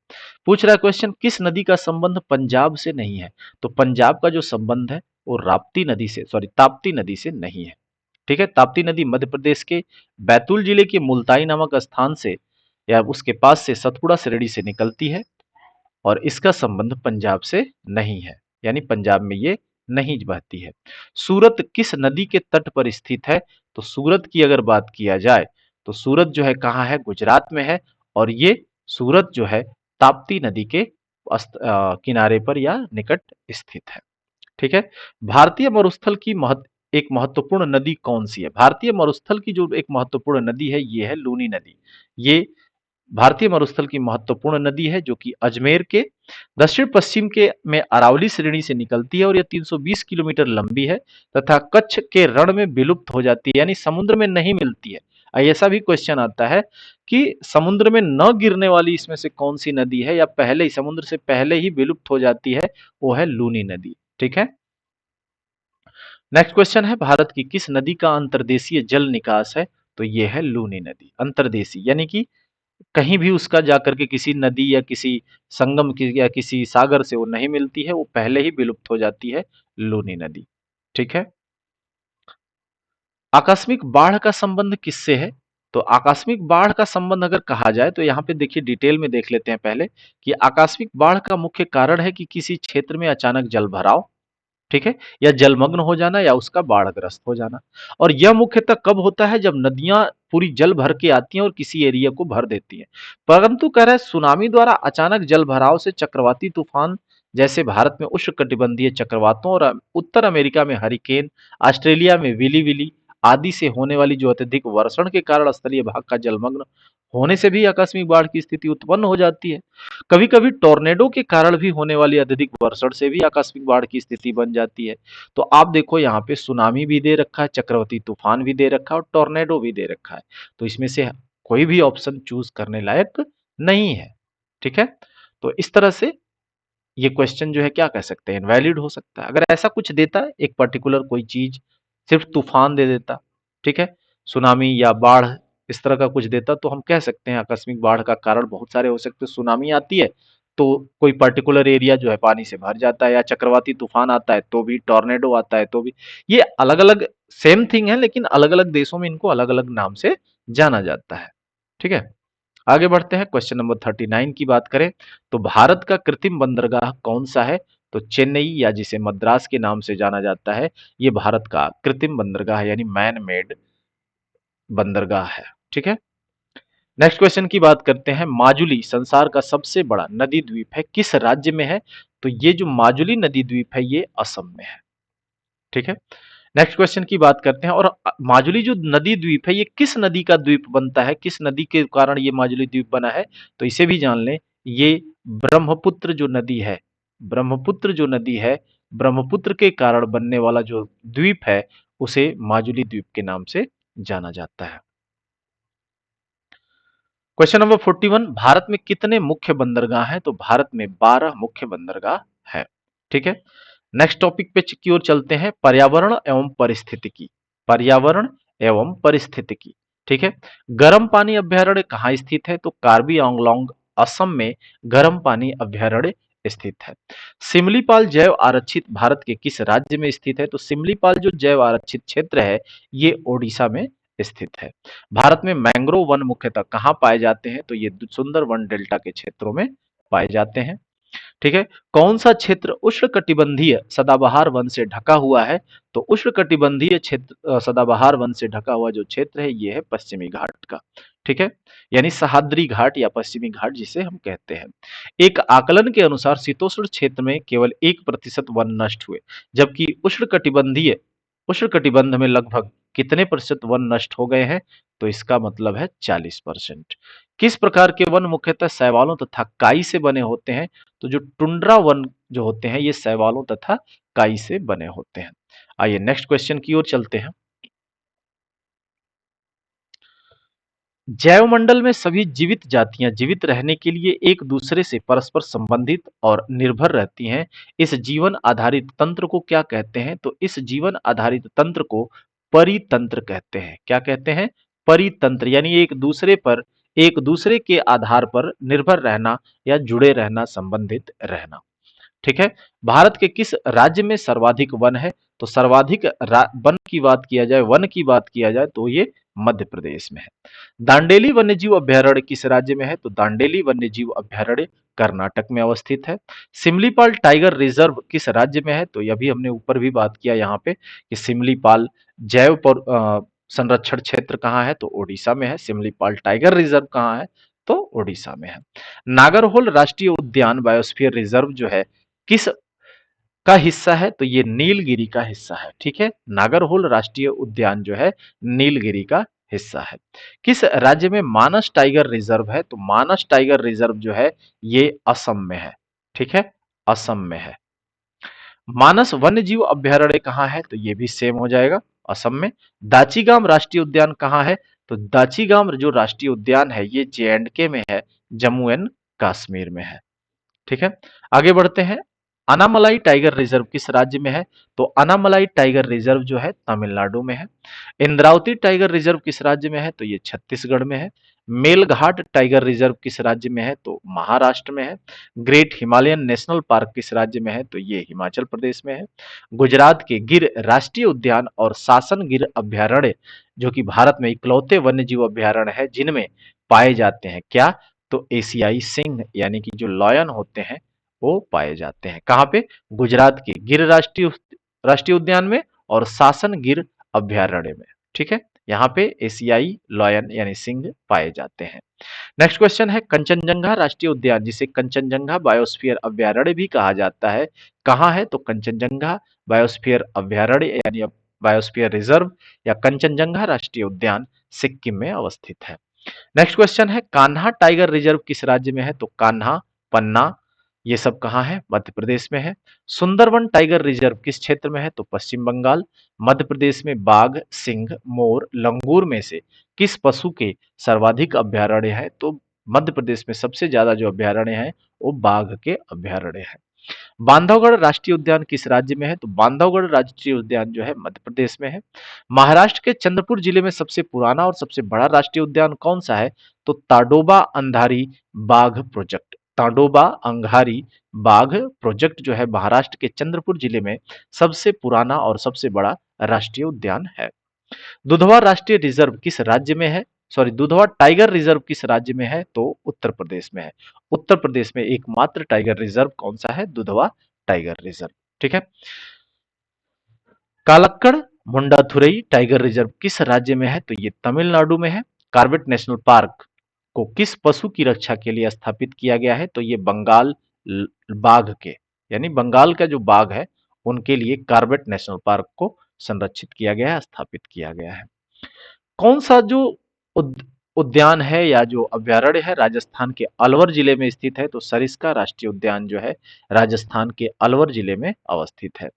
पूछ रहा है क्वेश्चन किस नदी का संबंध पंजाब से नहीं है। तो पंजाब का जो संबंध है वो राप्ती नदी से, सॉरी ताप्ती नदी से नहीं है। ठीक है, ताप्ती नदी मध्य प्रदेश के बैतूल जिले के मुल्ताई नामक स्थान से या उसके पास से सतपुड़ा श्रेणी से निकलती है, और इसका संबंध पंजाब से नहीं है, यानी पंजाब में ये नहीं बहती है। सूरत किस नदी के तट पर स्थित है। तो सूरत की अगर बात किया जाए तो सूरत जो है कहाँ है, गुजरात में है, और ये सूरत जो है ताप्ती नदी के किनारे पर या निकट स्थित है। ठीक है, भारतीय मरुस्थल की एक महत्वपूर्ण नदी कौन सी है। भारतीय मरुस्थल की जो एक महत्वपूर्ण नदी है ये है लूनी नदी। ये भारतीय मरुस्थल की महत्वपूर्ण नदी है जो कि अजमेर के दक्षिण पश्चिम के में अरावली श्रेणी से निकलती है, और यह 320 किलोमीटर लंबी है तथा कच्छ के रण में विलुप्त हो जाती है, यानी समुद्र में नहीं मिलती है। ऐसा भी क्वेश्चन आता है कि समुद्र में न गिरने वाली इसमें से कौन सी नदी है या पहले ही समुद्र से पहले ही विलुप्त हो जाती है, वो है लूनी नदी। ठीक है। नेक्स्ट क्वेश्चन है, भारत की किस नदी का अंतर्देशीय जल निकास है? तो ये है लूनी नदी। अंतर्देशीय यानी कि कहीं भी उसका जाकर के किसी नदी या किसी संगम की या किसी सागर से वो नहीं मिलती है, वो पहले ही विलुप्त हो जाती है, लूनी नदी। ठीक है। आकस्मिक बाढ़ का संबंध किससे है? तो आकस्मिक बाढ़ का संबंध अगर कहा जाए तो यहाँ पे देखिए डिटेल में देख लेते हैं पहले कि आकस्मिक बाढ़ का मुख्य कारण है कि किसी क्षेत्र में अचानक जल भराव, ठीक है, या जलमग्न हो जाना या उसका बाढ़ग्रस्त हो जाना। और यह मुख्यतः कब होता है? जब नदियां पूरी जल भर के आती हैं और किसी एरिया को भर देती हैं। परंतु कह रहा है सुनामी द्वारा अचानक जल भराव से चक्रवाती तूफान जैसे भारत में उष्णकटिबंधीय चक्रवातों और उत्तर अमेरिका में हरिकेन, ऑस्ट्रेलिया में विली विली आदि से होने वाली जो अत्यधिक वर्षण के कारण स्थलीय भाग का जलमग्न होने से भी आकस्मिक बाढ़ की स्थिति उत्पन्न हो जाती है। कभी कभी टोर्नेडो के कारण भी होने वाली अत्यधिक वर्षण से भी आकस्मिक बाढ़ की स्थिति बन जाती है। तो आप देखो यहाँ पे सुनामी भी दे रखा है, चक्रवाती तूफान भी दे रखा है और टोर्नेडो भी दे रखा है। तो इसमें से कोई भी ऑप्शन चूज करने लायक नहीं है। ठीक है। तो इस तरह से ये क्वेश्चन जो है क्या कह सकते हैं, इनवैलिड हो सकता है। अगर ऐसा कुछ देता है एक पर्टिकुलर कोई चीज, सिर्फ तूफान दे देता, ठीक है, सुनामी या बाढ़ इस तरह का कुछ देता, तो हम कह सकते हैं आकस्मिक बाढ़ का कारण बहुत सारे हो सकते हैं। सुनामी आती है तो कोई पर्टिकुलर एरिया जो है पानी से भर जाता है, या चक्रवाती तूफान आता है तो भी, टॉर्नेडो आता है तो भी। ये अलग अलग सेम थिंग है, लेकिन अलग अलग देशों में इनको अलग अलग नाम से जाना जाता है। ठीक है। आगे बढ़ते हैं, क्वेश्चन नंबर 39 की बात करें तो भारत का कृत्रिम बंदरगाह कौन सा है? तो चेन्नई, या जिसे मद्रास के नाम से जाना जाता है, ये भारत का कृत्रिम बंदरगाह है, यानी मैन मेड बंदरगाह है। ठीक है। नेक्स्ट क्वेश्चन की बात करते हैं, माजुली संसार का सबसे बड़ा नदी द्वीप है, किस राज्य में है? तो ये जो माजुली नदी द्वीप है ये असम में है। ठीक है। नेक्स्ट क्वेश्चन की बात करते हैं, और माजुली जो नदी द्वीप है ये किस नदी का द्वीप बनता है, किस नदी के कारण ये माजुली द्वीप बना है? तो इसे भी जान लें, ये ब्रह्मपुत्र जो नदी है, ब्रह्मपुत्र जो नदी है, ब्रह्मपुत्र के कारण बनने वाला जो द्वीप है उसे माजुली द्वीप के नाम से जाना जाता है। क्वेश्चन नंबर 41, भारत में कितने मुख्य बंदरगाह हैं? तो भारत में 12 मुख्य बंदरगाह है। ठीक है। नेक्स्ट टॉपिक पे की ओर चलते हैं, पर्यावरण एवं परिस्थितिकी। पर्यावरण एवं परिस्थितिकी। ठीक है। गर्म पानी अभ्यारण्य कहाँ स्थित है? तो कार्बी आंगलोंग असम में गर्म पानी अभ्यारण्य स्थित है। सिमलीपाल जैव आरक्षित भारत के किस राज्य में स्थित है? तो सिमलीपाल जो जैव आरक्षित क्षेत्र है ये ओडिशा में स्थित है। भारत में मैंग्रोव वन मुख्यतः कहाँ पाए जाते हैं? तो ये सुंदरवन डेल्टा के क्षेत्रों में पाए जाते हैं। ठीक है। कौन सा क्षेत्र उष्णकटिबंधीय सदाबहार वन से ढका हुआ है? तो उष्णकटिबंधीय क्षेत्र सदाबहार वन से ढका हुआ जो क्षेत्र है ये है पश्चिमी घाट का। ठीक है। यानी सह्याद्री घाट या पश्चिमी घाट जिसे हम कहते हैं। एक आकलन के अनुसार शीतोष्ण क्षेत्र में केवल 1% वन नष्ट हुए, जबकि उष्णकटिबंध में लगभग कितने प्रतिशत वन नष्ट हो गए हैं? तो इसका मतलब है 40%। किस प्रकार के वन मुख्यतः शैवालों तथा काई से बने होते हैं? तो जो टुंड्रा वन जो होते हैं ये शैवालों तथा काई से बने होते हैं। आइए नेक्स्ट क्वेश्चन की ओर चलते हैं। जैवमंडल में सभी जीवित जातियां जीवित रहने के लिए एक दूसरे से परस्पर संबंधित और निर्भर रहती हैं। इस जीवन आधारित तंत्र को क्या कहते हैं? तो इस जीवन आधारित तंत्र को परितंत्र कहते हैं। क्या कहते हैं? परितंत्र, यानी एक दूसरे के आधार पर निर्भर रहना या जुड़े रहना, संबंधित रहना। ठीक है। भारत के किस राज्य में सर्वाधिक वन है? तो सर्वाधिक वन की बात किया जाए तो ये मध्य प्रदेश में है। दांडेली वन्यजीव अभयारण्य किस राज्य में है? तो दांडेली वन्यजीव अभयारण्य कर्नाटक में अवस्थित है। सिमलीपाल टाइगर रिजर्व किस राज्य में है? तो यह भी हमने ऊपर भी बात किया यहाँ पे कि सिमलीपाल संरक्षण क्षेत्र कहाँ है? तो ओडिशा में है। सिमलीपाल टाइगर रिजर्व कहाँ है? तो ओडिशा में है। नागरहोल राष्ट्रीय उद्यान बायोस्फीयर रिजर्व जो है किस का हिस्सा है? तो ये नीलगिरी का हिस्सा है। ठीक है। नागरहोल राष्ट्रीय उद्यान जो है नीलगिरी का हिस्सा है। किस राज्य में मानस टाइगर रिजर्व है? तो मानस टाइगर रिजर्व जो है ये असम में है। ठीक है। असम में है। मानस वन्यजीव अभयारण्य कहाँ है? तो ये भी सेम हो जाएगा, असम में। दाचीगाम राष्ट्रीय उद्यान कहाँ है? तो दाचीगाम जो राष्ट्रीय उद्यान है ये J&K में है, जम्मू एंड कश्मीर में है। ठीक है, आगे बढ़ते हैं। अनामलाई टाइगर रिजर्व किस राज्य में है? तो अनामलाई टाइगर रिजर्व जो है तमिलनाडु में है। इंद्रावती टाइगर रिजर्व किस राज्य में है? तो ये छत्तीसगढ़ में है। मेलघाट टाइगर रिजर्व किस राज्य में है? तो महाराष्ट्र में है। ग्रेट हिमालयन नेशनल पार्क किस राज्य में है? तो ये हिमाचल प्रदेश में है। गुजरात के गिर राष्ट्रीय उद्यान और सासन गिर अभ्यारण्य जो कि भारत में इकलौते वन्यजीव अभ्यारण्य है जिनमें पाए जाते हैं क्या? तो एशियाई सिंह यानी कि जो लॉयन होते हैं वो पाए जाते हैं। कहाँ पे? गुजरात के गिर राष्ट्रीय उद्यान में और सासन गिर अभ्यारण्य में। ठीक है, यहाँ पे एशियाई लॉयन यानी सिंह पाए जाते हैं। नेक्स्ट क्वेश्चन है कंचनजंगा राष्ट्रीय उद्यान जिसे कंचनजंगा बायोस्फीयर अभ्यारण्य भी कहा जाता है, कहाँ है? तो कंचनजंगा बायोस्फीयर अभ्यारण्य यानी बायोस्फीयर रिजर्व या कंचनजंगा राष्ट्रीय उद्यान सिक्किम में अवस्थित है। नेक्स्ट क्वेश्चन है कान्हा टाइगर रिजर्व किस राज्य में है? तो कान्हा, पन्ना ये सब कहाँ है? मध्य प्रदेश में है। सुंदरवन टाइगर रिजर्व किस क्षेत्र में है? तो पश्चिम बंगाल। मध्य प्रदेश में बाघ, सिंह, मोर, लंगूर में से किस पशु के सर्वाधिक अभ्यारण्य है? तो मध्य प्रदेश में सबसे ज्यादा जो अभ्यारण्य है वो बाघ के अभ्यारण्य है। बांधवगढ़ राष्ट्रीय उद्यान किस राज्य में है? तो बांधवगढ़ राष्ट्रीय उद्यान जो है मध्य प्रदेश में है। महाराष्ट्र के चंद्रपुर जिले में सबसे पुराना और सबसे बड़ा राष्ट्रीय उद्यान कौन सा है? तो ताडोबा अंधारी बाघ प्रोजेक्ट। ताडोबा अंगारी बाघ प्रोजेक्ट जो है महाराष्ट्र के चंद्रपुर जिले में सबसे पुराना और सबसे बड़ा राष्ट्रीय उद्यान है। दुधवा राष्ट्रीय रिजर्व किस राज्य में है? सॉरी, दुधवा टाइगर रिजर्व किस राज्य में है? तो उत्तर प्रदेश में है। उत्तर प्रदेश में एकमात्र टाइगर रिजर्व कौन सा है? Dudhwa tiger reserve. ठीक है, कालक्कड़ मुंडाथुरई टाइगर रिजर्व किस राज्य में है? तो ये तमिलनाडु में है। कार्बेट नेशनल पार्क को किस पशु की रक्षा के लिए स्थापित किया गया है? तो ये बंगाल बाघ के यानी बंगाल का जो बाघ है उनके लिए कार्बेट नेशनल पार्क को संरक्षित किया गया है, स्थापित किया गया है। कौन सा जो उद्यान है या जो अभ्यारण्य है राजस्थान के अलवर जिले में स्थित है? तो सरिस्का राष्ट्रीय उद्यान जो है राजस्थान के अलवर जिले में अवस्थित है।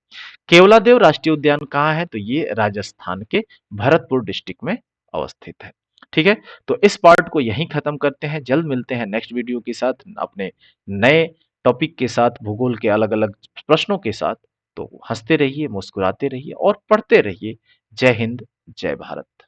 केवलादेव राष्ट्रीय उद्यान कहाँ है? तो ये राजस्थान के भरतपुर डिस्ट्रिक्ट में अवस्थित है। ठीक है, तो इस पार्ट को यहीं खत्म करते हैं। जल्द मिलते हैं नेक्स्ट वीडियो के साथ अपने नए टॉपिक के साथ, भूगोल के अलग अलग प्रश्नों के साथ। तो हंसते रहिए, मुस्कुराते रहिए और पढ़ते रहिए। जय हिंद, जय भारत।